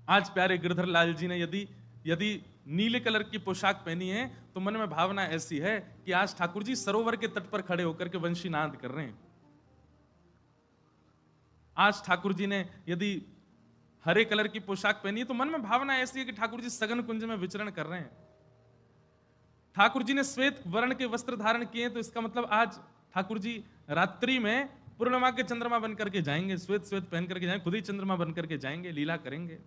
आज प्यारे गिरधर लाल जी ने यदि यदि नीले कलर की पोशाक पहनी है तो मन में भावना ऐसी है कि आज ठाकुर जी सरोवर के तट पर खड़े होकर के वंशी नाद कर रहे हैं। आज ठाकुर जी ने यदि हरे कलर की पोशाक पहनी है तो मन में भावना ऐसी है कि ठाकुर जी सघन कुंज में विचरण कर रहे हैं। ठाकुर जी ने श्वेत वर्ण के वस्त्र धारण किए तो इसका मतलब आज ठाकुर जी रात्रि में पूर्णिमा के चंद्रमा बनकर के जाएंगे, श्वेत श्वेत पहन करके जाएंगे, खुद ही चंद्रमा बनकर के जाएंगे, लीला करेंगे।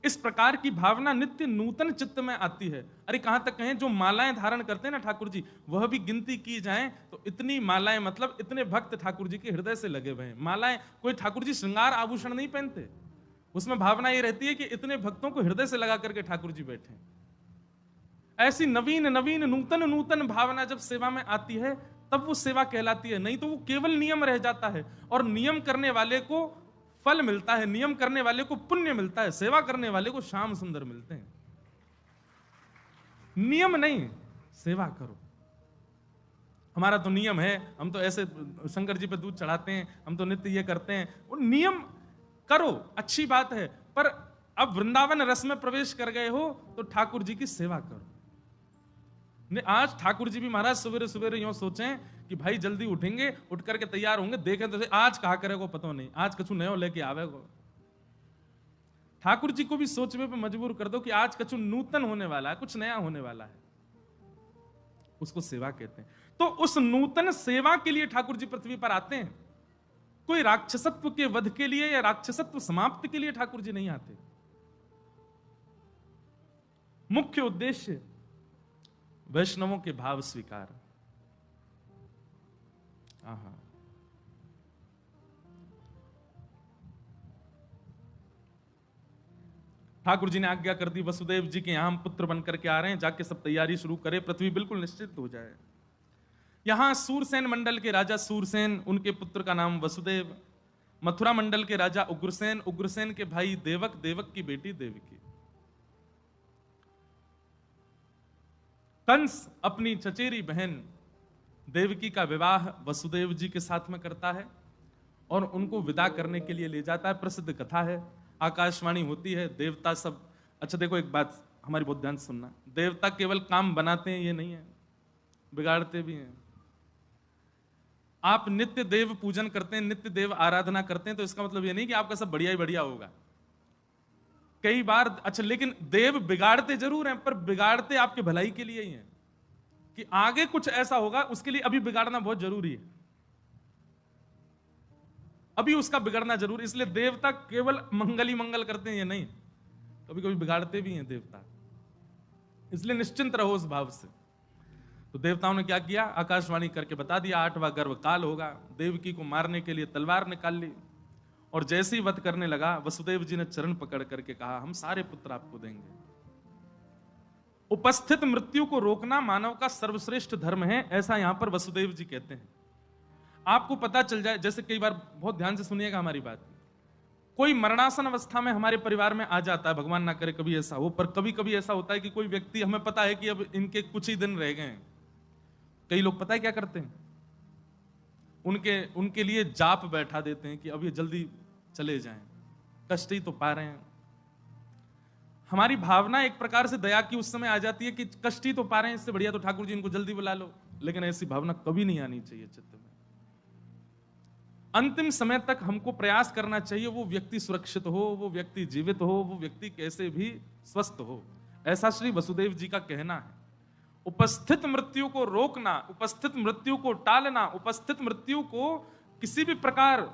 इस प्रकार की भावना नित्य नूतन चित्त में आती है। अरे कहां तक कहें, जो मालाएं धारण करते हैं ना ठाकुर जी, वह भी गिनती की जाए तो इतनी मालाएं, मतलब इतने भक्त ठाकुर जी के हृदय से लगे हुए हैं। मालाएं, कोई ठाकुर जी श्रृंगार आभूषण नहीं पहनते, उसमें भावना ये रहती है कि इतने भक्तों को हृदय से लगा करके ठाकुर जी बैठे। ऐसी नवीन नवीन नूतन नूतन भावना जब सेवा में आती है तब वो सेवा कहलाती है, नहीं तो वो केवल नियम रह जाता है। और नियम करने वाले को फल मिलता है, नियम करने वाले को पुण्य मिलता है, सेवा करने वाले को श्याम सुंदर मिलते हैं। नियम नहीं, सेवा करो। हमारा तो नियम है, हम तो ऐसे शंकर जी पे दूध चढ़ाते हैं, हम तो नित्य ये करते हैं। वो नियम करो, अच्छी बात है, पर अब वृंदावन रस में प्रवेश कर गए हो तो ठाकुर जी की सेवा करो। आज ठाकुर जी भी महाराज सवेरे सवेरे यूं सोचें कि भाई जल्दी उठेंगे, उठ करके तैयार होंगे, देखें तो आज कहा करेगा पता नहीं, आज कछु नयो लेके आवेगो। ठाकुर जी को भी सोचने पे मजबूर कर दो कि आज कछु नूतन होने वाला है, कुछ नया होने वाला है, उसको सेवा कहते हैं। तो उस नूतन सेवा के लिए ठाकुर जी पृथ्वी पर आते हैं। कोई राक्षसत्व के वध के लिए या राक्षसत्व समाप्ति के लिए ठाकुर जी नहीं आते। मुख्य उद्देश्य वैष्णवों के भाव स्वीकार। ठाकुर जी ने आज्ञा कर दी, वसुदेव जी के यहां हम पुत्र बनकर के आ रहे हैं, जाके सब तैयारी शुरू करें, पृथ्वी बिल्कुल निश्चित हो जाए। यहां सूरसेन मंडल के राजा सूरसेन, उनके पुत्र का नाम वसुदेव। मथुरा मंडल के राजा उग्रसेन, उग्रसेन के भाई देवक, देवक की बेटी देवकी। कंस अपनी चचेरी बहन देवकी का विवाह वसुदेव जी के साथ में करता है और उनको विदा करने के लिए ले जाता है। प्रसिद्ध कथा है, आकाशवाणी होती है, देवता सब। अच्छा देखो, एक बात हमारी बहुत ध्यान से सुनना, देवता केवल काम बनाते हैं ये नहीं है, बिगाड़ते भी हैं। आप नित्य देव पूजन करते हैं, नित्य देव आराधना करते हैं, तो इसका मतलब ये नहीं कि आपका सब बढ़िया ही बढ़िया होगा। कई बार, अच्छा लेकिन देव बिगाड़ते जरूर हैं, पर बिगाड़ते आपके भलाई के लिए ही हैं, कि आगे कुछ ऐसा होगा उसके लिए अभी बिगाड़ना बहुत जरूरी है, अभी उसका बिगड़ना जरूर। इसलिए देवता केवल मंगल ही मंगल करते हैं ये नहीं, कभी कभी बिगाड़ते भी हैं देवता। इसलिए निश्चिंत रहो उस भाव से। तो देवताओं ने क्या किया, आकाशवाणी करके बता दिया, 8वां गर्भ काल होगा। देवकी को मारने के लिए तलवार निकाल ली और जैसे ही वध करने लगा, वसुदेव जी ने चरण पकड़ करके कहा, हम सारे पुत्र आपको देंगे। उपस्थित मृत्यु को रोकना मानव का सर्वश्रेष्ठ धर्म है, ऐसा यहां पर वसुदेव जी कहते हैं। आपको पता चल जाए, जैसे कई बार, बहुत ध्यान से सुनिएगा हमारी बात, कोई मरणासन अवस्था में हमारे परिवार में आ जाता है, भगवान ना करे कभी ऐसा हो, पर कभी कभी ऐसा होता है कि कोई व्यक्ति, हमें पता है कि अब इनके कुछ ही दिन रह गए हैं। कई लोग पता है क्या करते हैं, उनके लिए जाप बैठा देते हैं कि अब ये जल्दी चले जाएं, कष्ट ही तो पा रहे हैं। हमारी भावना एक प्रकार से दया की उस समय आ जाती है कि कष्ट ही तो पा रहे हैं, इससे बढ़िया तो ठाकुर जी इनको जल्दी बुला लो। लेकिन ऐसी भावना कभी नहीं आनी चाहिए चित्त में। अंतिम समय तक हमको प्रयास करना चाहिए वो व्यक्ति सुरक्षित हो, वो व्यक्ति जीवित हो, वो व्यक्ति कैसे भी स्वस्थ हो, ऐसा श्री वसुदेव जी का कहना है। उपस्थित मृत्यु को रोकना, उपस्थित मृत्यु को टालना, उपस्थित मृत्यु को किसी भी प्रकार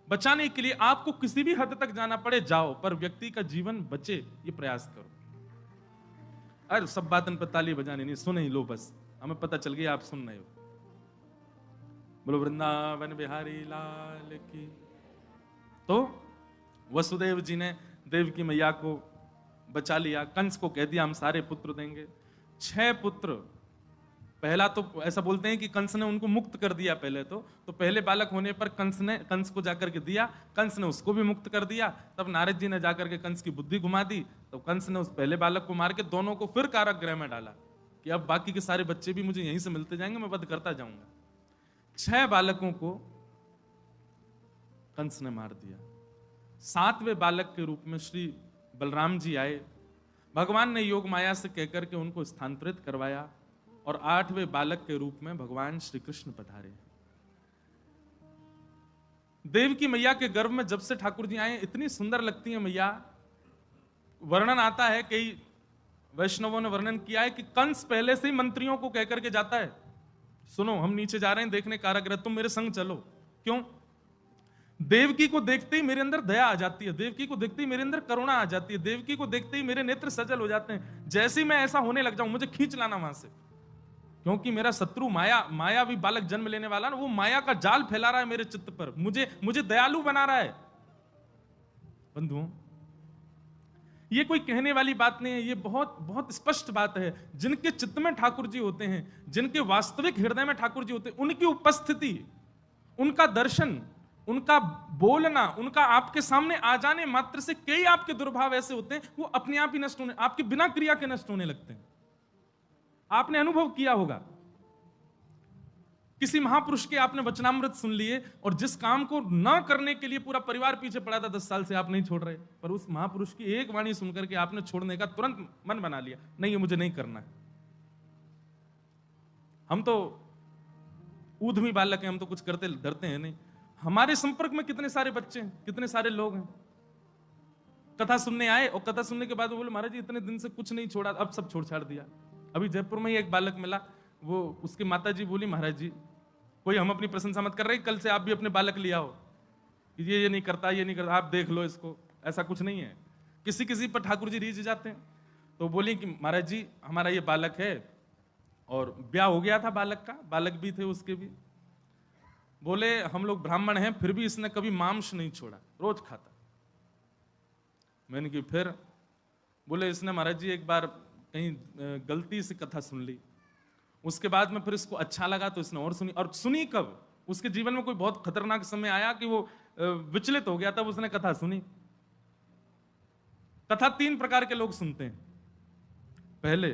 बचाने के लिए आपको किसी भी हद तक जाना पड़े जाओ, पर व्यक्ति का जीवन बचे ये प्रयास करो। अरे सब बातन पर ताली बजानी नहीं, सुन ही लो बस, हमें पता चल गया आप सुन रहे हो। बोलो वृंदावन बिहारी लाल की। तो वसुदेव जी ने देवकी मैया को बचा लिया, कंस को कह दिया हम सारे पुत्र देंगे। 6 पुत्र, पहला तो ऐसा बोलते हैं कि कंस ने उनको मुक्त कर दिया पहले तो पहले बालक होने पर कंस को जाकर के दिया, कंस ने उसको भी मुक्त कर दिया। तब नारद जी ने जाकर के कंस की बुद्धि घुमा दी, तो कंस ने उस पहले बालक को मार के दोनों को फिर कारागृह में डाला कि अब बाकी के सारे बच्चे भी मुझे यहीं से मिलते जाएंगे, मैं वध करता जाऊंगा। 6 बालकों को कंस ने मार दिया। 7वें बालक के रूप में श्री बलराम जी आए। भगवान ने योग माया से कहकर के उनको स्थानांतरित करवाया और 8वें बालक के रूप में भगवान श्री कृष्ण पधारे। देवकी मैया के गर्भ में जब से ठाकुर जी आए, इतनी सुंदर लगती है मैया। वर्णन आता है, कई वैष्णवों ने वर्णन किया है कि कंस पहले से ही मंत्रियों को कहकर के जाता है, सुनो हम नीचे जा रहे हैं देखने कारागृह, तुम मेरे संग चलो। क्यों? देवकी को देखते ही मेरे अंदर दया आ जाती है, देवकी को देखते ही मेरे अंदर करुणा आ जाती है, देवकी को देखते ही मेरे नेत्र सजल हो जाते हैं। जैसे ही मैं ऐसा होने लग जाऊं, मुझे खींच लाना वहां से, क्योंकि मेरा शत्रु माया भी बालक जन्म लेने वाला ना, वो माया का जाल फैला रहा है मेरे चित्त पर, मुझे दयालु बना रहा है। बंधुओं, ये कोई कहने वाली बात नहीं है, ये बहुत बहुत स्पष्ट बात है। जिनके चित्त में ठाकुर जी होते हैं, जिनके वास्तविक हृदय में ठाकुर जी होते हैं, उनकी उपस्थिति, उनका दर्शन, उनका बोलना, उनका आपके सामने आ जाने मात्र से कई आपके दुर्भाव ऐसे होते हैं, वो अपने आप ही नष्ट होने, आपके बिना क्रिया के नष्ट होने लगते हैं। आपने अनुभव किया होगा, किसी महापुरुष के आपने वचनामृत सुन लिए और जिस काम को ना करने के लिए पूरा परिवार पीछे पड़ा था 10 साल से, आप नहीं छोड़ रहे, पर उस महापुरुष की एक वाणी सुनकर के आपने छोड़ने का तुरंत मन बना लिया, नहीं ये मुझे नहीं करना है। हम तो ऊधमी बालक हैं, हम तो कुछ करते डरते हैं नहीं। हमारे संपर्क में कितने सारे बच्चे हैं, कितने सारे लोग हैं, कथा सुनने आए और कथा सुनने के बाद वो बोले महाराज जी इतने दिन से कुछ नहीं छोड़ा, अब सब छोड़ छाड़ दिया। अभी जयपुर में ही एक बालक मिला, वो उसकी माता जी बोली महाराज जी कोई हम अपनी प्रशंसा मत कर रहे, कल से आप भी अपने बालक ले आओ, ये नहीं करता, ये नहीं करता, आप देख लो इसको, ऐसा कुछ नहीं है। किसी किसी पर ठाकुर जी रीझ जाते हैं। तो बोली कि महाराज जी हमारा ये बालक है और ब्याह हो गया था बालक का, बालक भी थे उसके भी। बोले हम लोग ब्राह्मण हैं फिर भी इसने कभी मांस नहीं छोड़ा, रोज खाता। मैंने की फिर? बोले इसने महाराज जी एक बार कहीं गलती से कथा सुन ली, उसके बाद में फिर इसको अच्छा लगा तो इसने और सुनी। और सुनी कब? उसके जीवन में कोई बहुत खतरनाक समय आया कि वो विचलित हो गया, तब उसने कथा सुनी। कथा 3 प्रकार के लोग सुनते हैं। पहले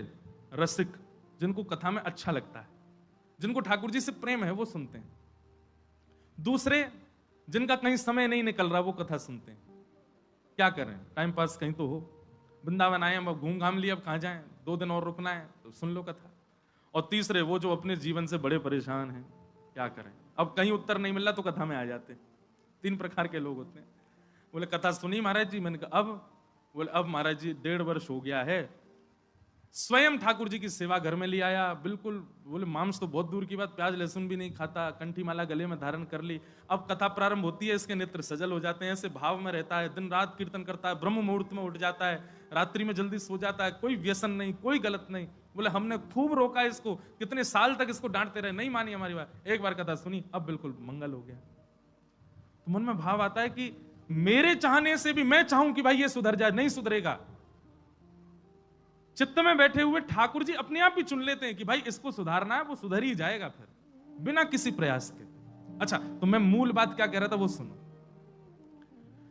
रसिक, जिनको कथा में अच्छा लगता है, जिनको ठाकुर जी से प्रेम है, वो सुनते हैं। दूसरे, जिनका कहीं समय नहीं निकल रहा, वो कथा सुनते हैं। क्या करें, टाइम पास कहीं तो हो, वृंदावन आए, अब घूम घाम लिया, अब कहां जाएं, 2 दिन और रुकना है तो सुन लो कथा। और तीसरे, वो जो अपने जीवन से बड़े परेशान हैं, क्या करें, अब कहीं उत्तर नहीं मिल रहा तो कथा में आ जाते। 3 प्रकार के लोग होते हैं। बोले कथा सुनी महाराज जी? मैंने कहा अब? बोले अब महाराज जी 1.5 वर्ष हो गया है, स्वयं ठाकुर जी की सेवा घर में ले आया, बिल्कुल। बोले मांस तो बहुत दूर की बात, प्याज लहसुन भी नहीं खाता, कंठी माला गले में धारण कर ली। अब कथा प्रारंभ होती है, इसके नेत्र सजल हो जाते हैं, ऐसे भाव में रहता है, दिन रात कीर्तन करता है, ब्रह्म मुहूर्त में उठ जाता है, रात्रि में जल्दी सो जाता है, कोई व्यसन नहीं, कोई गलत नहीं। बोले हमने खूब रोका इसको, कितने साल तक इसको डांटते रहे, नहीं मानी हमारी बात, एक बार कथा सुनी, अब बिल्कुल मंगल हो गया। तो मन में भाव आता है कि मेरे चाहने से भी मैं चाहूं कि भाई ये सुधर जाए, नहीं सुधरेगा। चित्त में बैठे हुए ठाकुर जी अपने आप ही चुन लेते हैं कि भाई इसको सुधारना है, वो सुधर ही जाएगा फिर, बिना किसी प्रयास के। अच्छा, तो मैं मूल बात क्या कह रहा था वो सुनो।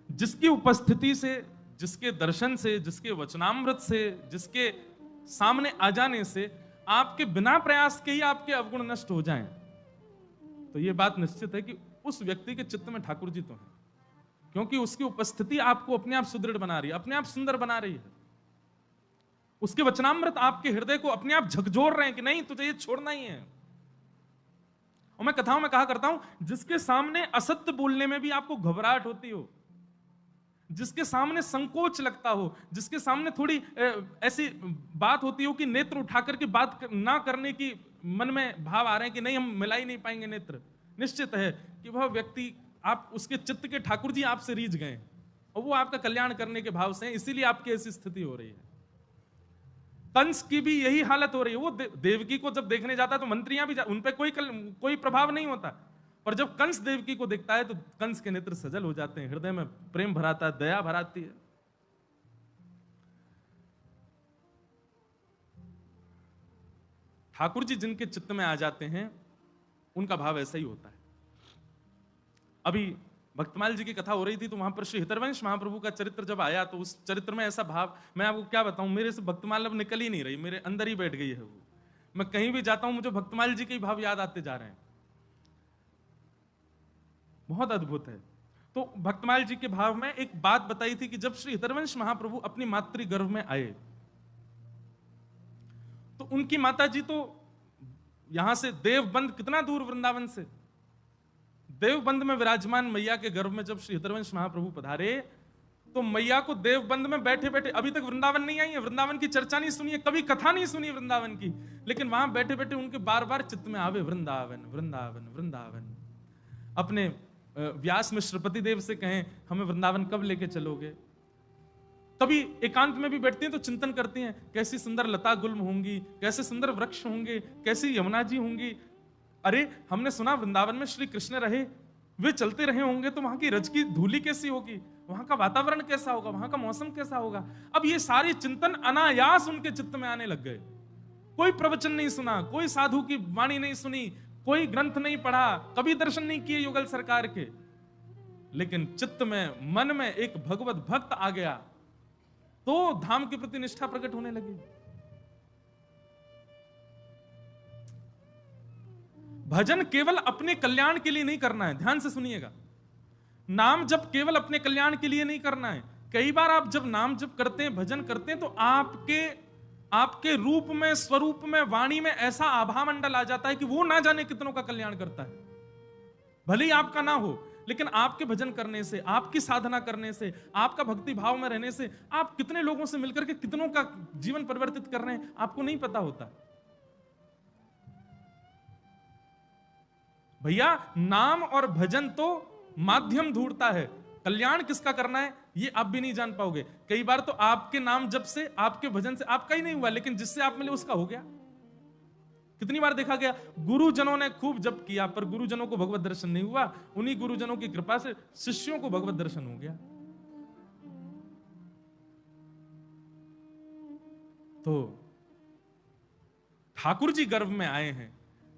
जिसकी उपस्थिति से, जिसके दर्शन से, जिसके वचनामृत से, जिसके सामने आ जाने से आपके बिना प्रयास के ही आपके अवगुण नष्ट हो जाएं, तो यह बात निश्चित है कि उस व्यक्ति के चित्त में ठाकुर जी तो है, क्योंकि उसकी उपस्थिति आपको अपने आप सुदृढ़ बना रही है, अपने आप सुंदर बना रही है। उसके वचनामृत आपके हृदय को अपने आप झकझोर रहे हैं कि नहीं तुझे ये छोड़ना ही है। और मैं कथाओं में कहा करता हूं, जिसके सामने असत्य बोलने में भी आपको घबराहट होती हो, जिसके सामने संकोच लगता हो, जिसके सामने थोड़ी ऐसी बात होती हो कि नेत्र उठा करके बात ना करने की मन में भाव आ रहे हैं कि नहीं हम मिला ही नहीं पाएंगे नेत्र, निश्चित है कि वह व्यक्ति, आप उसके चित्त के ठाकुर जी आपसे रीझ गए और वो आपका कल्याण करने के भाव से हैं, इसीलिए आपकी ऐसी स्थिति हो रही है। कंस की भी यही हालत हो रही है। वो देवकी को जब देखने जाता है तो मंत्रियां भी उन पर कोई प्रभाव नहीं होता, पर जब कंस देवकी को देखता है तो कंस के नेत्र सजल हो जाते हैं, हृदय में प्रेम भराता है, दया भराती है। ठाकुर जी जिनके चित्त में आ जाते हैं उनका भाव ऐसा ही होता है। अभी भक्तमाल जी की कथा हो रही थी तो वहां पर श्री हितरवंश महाप्रभु का चरित्र जब आया तो उस चरित्र में ऐसा भाव, मैं आपको क्या बताऊं, मेरे से भक्तमाल अब निकल ही नहीं रही, मेरे अंदर ही बैठ गई है वो। मैं कहीं भी जाता हूं मुझे भक्तमाल जी के भाव याद आते जा रहे हैं। बहुत अद्भुत है। तो भक्तमाल जी के भाव में एक बात बताई थी कि जब श्री हितरवंश महाप्रभु अपनी मातृ गर्भ में आए, तो उनकी माता जी तो यहां से देवबंद कितना दूर, वृंदावन से देवबंद में विराजमान मैया के गर्भ में जब श्री हितरवंश महाप्रभु पधारे, तो मैया को देवबंद में बैठे बैठे, अभी तक वृंदावन नहीं आई है, वृंदावन की चर्चा नहीं सुनी है, कभी कथा नहीं सुनी वृंदावन की, लेकिन वहां बैठे बैठे उनके बार बार चित्त में आवे वृंदावन वृंदावन वृंदावन। अपने व्यास मिश्रपति देव से कहें हमें वृंदावन कब लेके चलोगे। कभी एकांत में भी बैठती हैं तो चिंतन करती हैं, कैसी सुंदर लता गुल्म होंगी, कैसे सुंदर वृक्ष होंगे, कैसी यमुना जी होंगी। अरे हमने सुना वृंदावन में श्री कृष्ण रहे, वे चलते रहे होंगे तो वहां की रज की धूली कैसी होगी, वहां का वातावरण कैसा होगा, वहां का मौसम कैसा होगा। अब ये सारे चिंतन अनायास उनके चित्त में आने लग गए। कोई प्रवचन नहीं सुना, कोई साधु की वाणी नहीं सुनी, कोई ग्रंथ नहीं पढ़ा, कभी दर्शन नहीं किए युगल सरकार के, लेकिन चित्त में मन में एक भगवत भक्त आ गया तो धाम के प्रति निष्ठा प्रकट होने लगी। भजन केवल अपने कल्याण के लिए नहीं करना है, ध्यान से सुनिएगा। नाम जप केवल अपने कल्याण के लिए नहीं करना है। कई बार आप जब नाम जप करते हैं, भजन करते हैं, तो आपके रूप में, स्वरूप में, वाणी में ऐसा आभा मंडल आ जाता है कि वो ना जाने कितनों का कल्याण करता है। भले ही आपका ना हो, लेकिन आपके भजन करने से, आपकी साधना करने से, आपका भक्ति भाव में रहने से आप कितने लोगों से मिलकर के कितनों का जीवन परिवर्तित कर रहे हैं, आपको नहीं पता होता। भैया नाम और भजन तो माध्यम ढूंढता है, कल्याण किसका करना है ये आप भी नहीं जान पाओगे। कई बार तो आपके नाम जप से, आपके भजन से आपका ही नहीं हुआ, लेकिन जिससे आप मिले उसका हो गया। कितनी बार देखा गया, गुरुजनों ने खूब जप किया पर गुरुजनों को भगवत दर्शन नहीं हुआ, उन्हीं गुरुजनों की कृपा से शिष्यों को भगवत दर्शन हो गया। तो ठाकुर जी गर्भ में आए हैं,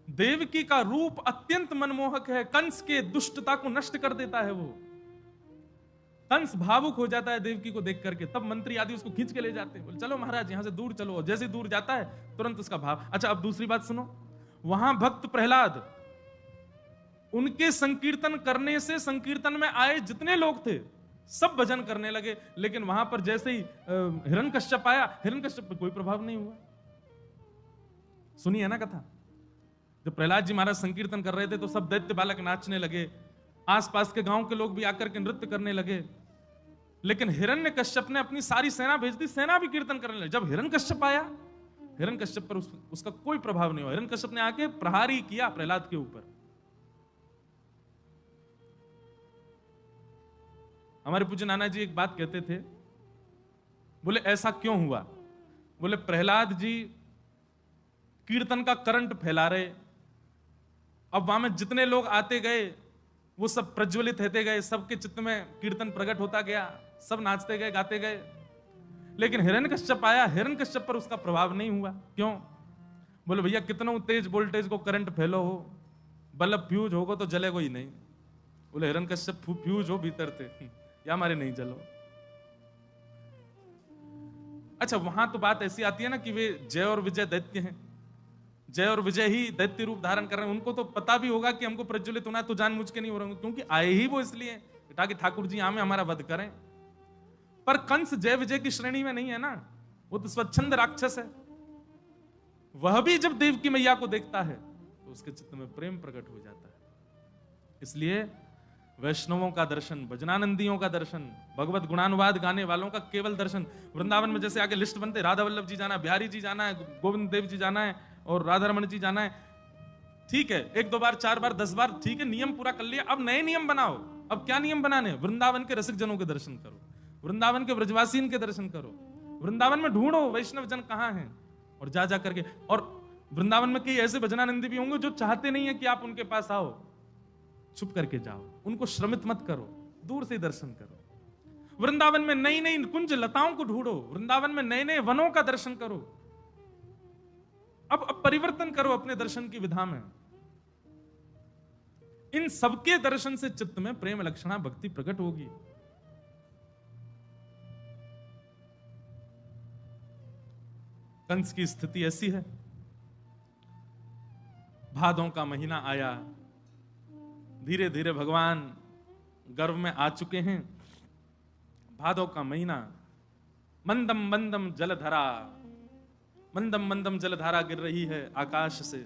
देवकी का रूप अत्यंत मनमोहक है, कंस के दुष्टता को नष्ट कर देता है। वो कंस भावुक हो जाता है देवकी को देख करके, तब मंत्री आदि उसको खींच के ले जाते हैं, बोले चलो महाराज यहां से दूर चलो, और जैसे दूर जाता है तुरंत उसका भाव। अच्छा अब दूसरी बात सुनो, वहां भक्त प्रहलाद, उनके संकीर्तन करने से संकीर्तन में आए जितने लोग थे सब भजन करने लगे, लेकिन वहां पर जैसे ही हिरण्यकश्यप आया, हिरण्यकश्यप पर कोई प्रभाव नहीं हुआ। सुनी है ना कथा, जब प्रहलाद जी महाराज संकीर्तन कर रहे थे तो सब दैत्य बालक नाचने लगे, आसपास के गांव के लोग भी आकर के नृत्य करने लगे, लेकिन हिरण्यकश्यप ने अपनी सारी सेना भेज दी, सेना भी कीर्तन करने लगी। जब हिरण्यकश्यप आया, हिरण्यकश्यप पर उसका कोई प्रभाव नहीं हुआ, हिरण्यकश्यप ने आके प्रहार ही किया प्रहलाद के ऊपर। हमारे पूज्य नाना जी एक बात कहते थे, बोले ऐसा क्यों हुआ, बोले प्रहलाद जी कीर्तन का करंट फैला रहे, अब वहां में जितने लोग आते गए वो सब प्रज्वलित होते गए, सबके चित्त में कीर्तन प्रकट होता गया, सब नाचते गए, गाते गए, लेकिन हिरण्यकश्यप आया, हिरण्यकश्यप पर उसका प्रभाव नहीं हुआ। क्यों, बोले भैया कितना तेज वोल्टेज को करंट फैलो हो, बल्ब फ्यूज होगा तो जलेगा ही नहीं। बोले हिरण्यकश्यप फ्यूज हो भीतर थे, या हमारे नहीं जलो। अच्छा वहां तो बात ऐसी आती है ना कि वे जय और विजय दैत्य हैं, जय और विजय ही दैत्य रूप धारण कर रहे हैं, उनको तो पता भी होगा कि हमको प्रज्वलित होना है, तो जानबूझ के नहीं हो रहे होंगे, क्योंकि आए ही वो इसलिए ताकि ठाकुर जी आमे हमारा वध करें। पर कंस जय विजय की श्रेणी में नहीं है ना, वो तो स्वच्छंद राक्षस है। वह भी जब देव की मैया को देखता है तो उसके चित्त में प्रेम प्रकट हो जाता है। इसलिए वैष्णवों का दर्शन, भजनानंदियों का दर्शन, भगवत गुणानुवाद गाने वालों का केवल दर्शन, वृंदावन में जैसे आगे लिस्ट बनते, राधा वल्लभ जी जाना है, बिहारी जी जाना है, गोविंद देव जी जाना है और राधा रमन जी जाना है, ठीक है, 1 2 बार 4 बार 10 बार, ठीक है, नियम पूरा कर लिया। अब नए नियम बनाओ। अब क्या नियम बनाने, वृंदावन के रसिक जनों के दर्शन करो, वृंदावन के ब्रजवासीन के दर्शन करो, वृंदावन में ढूंढो वैष्णव जन कहां हैं, और जा जा करके। और वृंदावन में कई ऐसे भजनानंदी भी होंगे जो चाहते नहीं है कि आप उनके पास आओ, छुप करके जाओ, उनको श्रमित मत करो, दूर से दर्शन करो। वृंदावन में नई नई कुंज लताओं को ढूंढो, वृंदावन में नए नए वनों का दर्शन करो। अब परिवर्तन करो अपने दर्शन की विधा में। इन सबके दर्शन से चित्त में प्रेम लक्षणा भक्ति प्रकट होगी। कंस की स्थिति ऐसी है, भादों का महीना आया, धीरे धीरे भगवान गर्भ में आ चुके हैं। भादव का महीना, मंदम मंदम जलधरा, मंदम मंदम जलधारा गिर रही है आकाश से।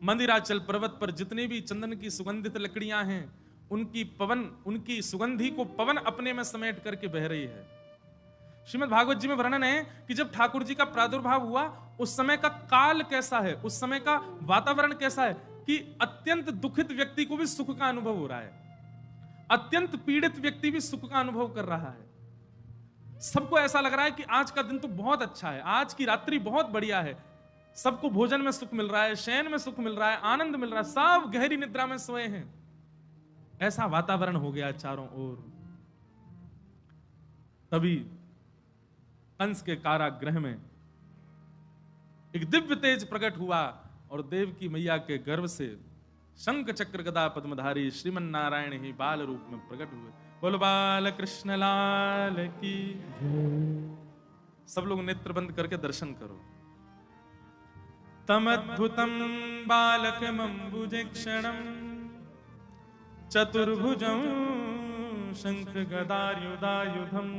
मंदिराचल पर्वत पर जितने भी चंदन की सुगंधित लकड़ियां हैं, उनकी सुगंधी को पवन अपने में समेट करके बह रही है। श्रीमद् भागवत जी में वर्णन है कि जब ठाकुर जी का प्रादुर्भाव हुआ, उस समय का काल कैसा है, उस समय का वातावरण कैसा है कि अत्यंत दुखित व्यक्ति को भी सुख का अनुभव हो रहा है, अत्यंत पीड़ित व्यक्ति भी सुख का अनुभव कर रहा है। सबको ऐसा लग रहा है कि आज का दिन तो बहुत अच्छा है, आज की रात्रि बहुत बढ़िया है, सबको भोजन में सुख मिल रहा है, शयन में सुख मिल रहा है, आनंद मिल रहा है, सब गहरी निद्रा में सोए हैं। ऐसा वातावरण हो गया चारों ओर। तभी कंस के कारागृह में एक दिव्य तेज प्रकट हुआ और देव की मैया के गर्भ से शंख चक्र गदा पद्मधारी श्रीमन नारायण ही बाल रूप में प्रकट हुए। बोलो बाल कृष्ण लाल की। सब लोग नेत्र बंद करके दर्शन करो। तमद्भुतम बालकमंबुजक्षणम चतुर्भुजं शंख गदायुधायुधम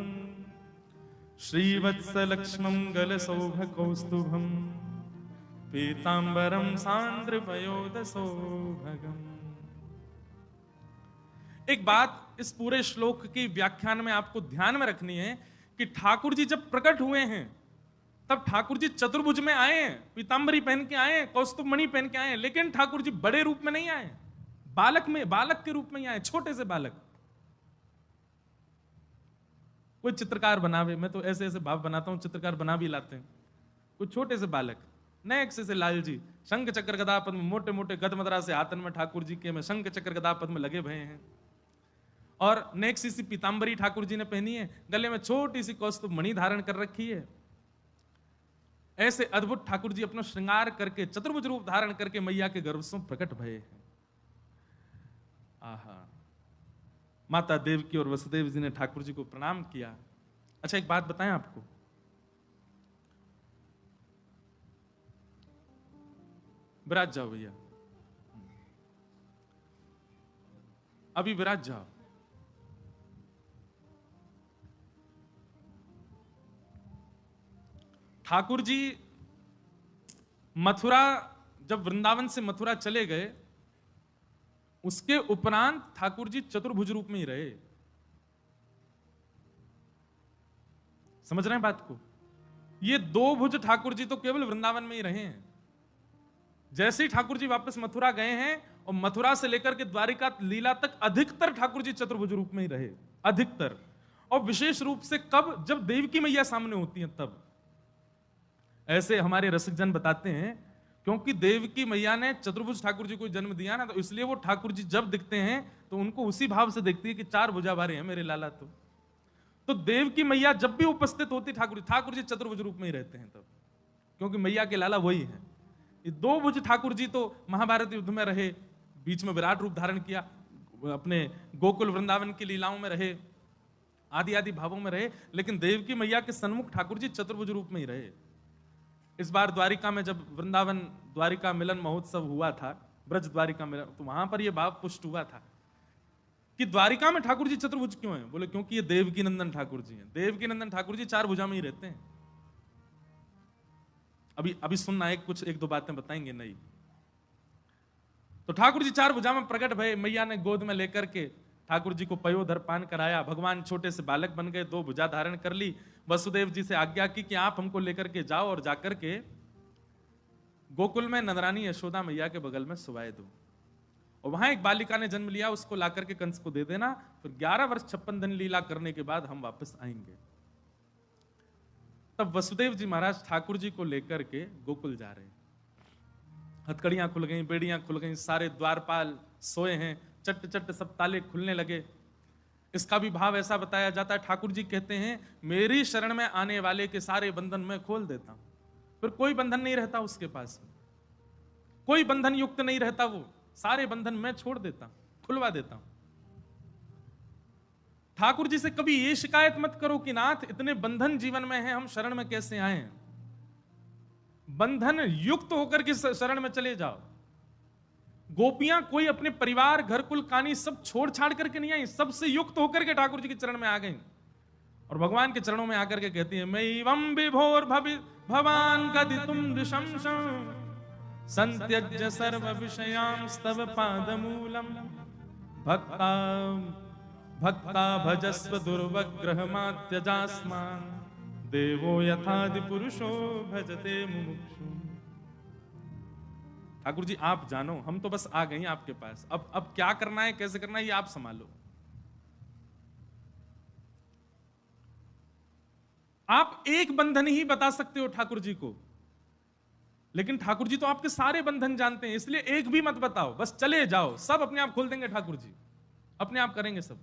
श्रीवत्सलक्ष्मं गलसौभकौस्तुभं पीतांबरम सांद्रपयोदसौभगम। एक बात इस पूरे श्लोक की व्याख्यान में आपको ध्यान में रखनी है कि ठाकुर जी जब प्रकट हुए हैं, तब ठाकुर जी चतुर्भुज में आए हैं, पीतांबरी पहन के आए हैं, कौस्तुभ मणि पहन के आए हैं, लेकिन ठाकुर जी बड़े रूप में नहीं आए, बालक के रूप में ही आए, छोटे से बालक। कोई चित्रकार बनावे, मैं तो ऐसे ऐसे भाव बनाता हूं, चित्रकार बना भी लाते हैं। कोई छोटे से बालक, नेक्स्ट से लाल जी शंख चक्र गदा पद्म, मोटे मोटे गदमदरा से हाथन में ठाकुर जी के में शंख चक्र गदा पद्म लगे भये हैं, और नेक्स्ट सी पीतांबरी ठाकुर जी ने पहनी है, गले में छोटी सी कौस्तुभ मणि धारण कर रखी है। ऐसे अद्भुत ठाकुर जी अपना श्रृंगार करके चतुर्भुज रूप धारण करके मैया के गर्भ से प्रकट भये हैं। आहा, माता देवकी और वसुदेव जी ने ठाकुर जी को प्रणाम किया। अच्छा, एक बात बताएं आपको, विराज जाओ भैया, अभी विराज जाओ। ठाकुर जी मथुरा, जब वृंदावन से मथुरा चले गए, उसके उपरांत ठाकुर जी चतुर्भुज रूप में ही रहे। समझ रहे हैं बात को? ये दो भुज ठाकुर जी तो केवल वृंदावन में ही रहे हैं। जैसे ही ठाकुर जी वापस मथुरा गए हैं, और मथुरा से लेकर के द्वारिका लीला तक अधिकतर ठाकुर जी चतुर्भुज रूप में ही रहे, अधिकतर। और विशेष रूप से कब? जब देवकी मैया सामने होती हैं तब। ऐसे हमारे रसिकजन बताते हैं, क्योंकि देवकी मैया ने चतुर्भुज ठाकुर जी को जन्म दिया ना, तो इसलिए वो ठाकुर जी जब दिखते हैं तो उनको उसी भाव से देखती है कि चार भुजा भारे हैं मेरे लाला। तो देवकी मैया जब भी उपस्थित होती ठाकुर जी चतुर्भुज रूप में ही रहते हैं तब, क्योंकि मैया के लाला वही है। ये दो भुज ठाकुर जी तो महाभारत युद्ध में रहे, बीच में विराट रूप धारण किया, अपने गोकुल वृंदावन की लीलाओं में रहे, आदि आदि भावों में रहे, लेकिन देवकी मैया के सन्मुख ठाकुर जी चतुर्भुज रूप में ही रहे। इस बार द्वारिका में जब वृंदावन द्वारिका मिलन महोत्सव हुआ था, ब्रज द्वारिका मिलन, तो वहां पर यह भाव पुष्ट हुआ था कि द्वारिका में ठाकुर जी चतुर्भुज क्यों हैं? बोले क्योंकि ये देवकी नंदन ठाकुर जी हैं। देवकी नंदन ठाकुर जी चार भुजा में ही रहते हैं। अभी सुनना, एक दो बातें बताएंगे नहीं। तो ठाकुर जी चार भुजा में प्रकट भये, मैया ने गोद में लेकर के ठाकुर जी को पयोधर पान कराया, भगवान छोटे से बालक बन गए, दो भुजा धारण कर ली। वसुदेव जी से आज्ञा की कि आप हमको लेकर के जाओ और जाकर के गोकुल में नंदरानी यशोदा मैया के बगल में सुवाए दो, और वहां एक बालिका ने जन्म लिया, उसको लाकर के कंस को दे देना, फिर 11 वर्ष 56 दिन लीला करने के बाद हम वापस आएंगे। तब वसुदेव जी महाराज ठाकुर जी को लेकर के गोकुल जा रहे हैं। हथकड़ियां खुल गई, बेड़ियां खुल गई, सारे द्वारपाल सोए हैं, चट चट सब ताले खुलने लगे। इसका भी भाव ऐसा बताया जाता है, ठाकुर जी कहते हैं मेरी शरण में आने वाले के सारे बंधन मैं खोल देता हूं। फिर कोई बंधन नहीं रहता उसके पास, कोई बंधन युक्त नहीं रहता, वो सारे बंधन मैं छोड़ देता, खुलवा देता हूं। ठाकुर जी से कभी ये शिकायत मत करो कि नाथ इतने बंधन जीवन में हैं, हम शरण में कैसे आए। बंधन युक्त होकर के शरण में चले जाओ। गोपियां कोई अपने परिवार, घर कुल कानी सब छोड़ छाड़ करके नहीं आई, सबसे युक्त होकर के ठाकुर जी के चरण में आ गई और भगवान के चरणों में आकर के कहती है, मैवं विभोर भवान कदितुम नृशंसं संत्यज्य सर्व विषयांस्तव पादमूलम भक्ता भक्ता भजस्व दुर्वग्रह मात्यजास्मान देवो यथादि पुरुषो भजते मुमुक्षु। ठाकुर जी आप जानो, हम तो बस आ गए आपके पास, अब क्या करना है, कैसे करना है, ये आप संभालो। आप एक बंधन ही बता सकते हो ठाकुर जी को, लेकिन ठाकुर जी तो आपके सारे बंधन जानते हैं, इसलिए एक भी मत बताओ, बस चले जाओ, सब अपने आप खोल देंगे ठाकुर जी, अपने आप करेंगे सब।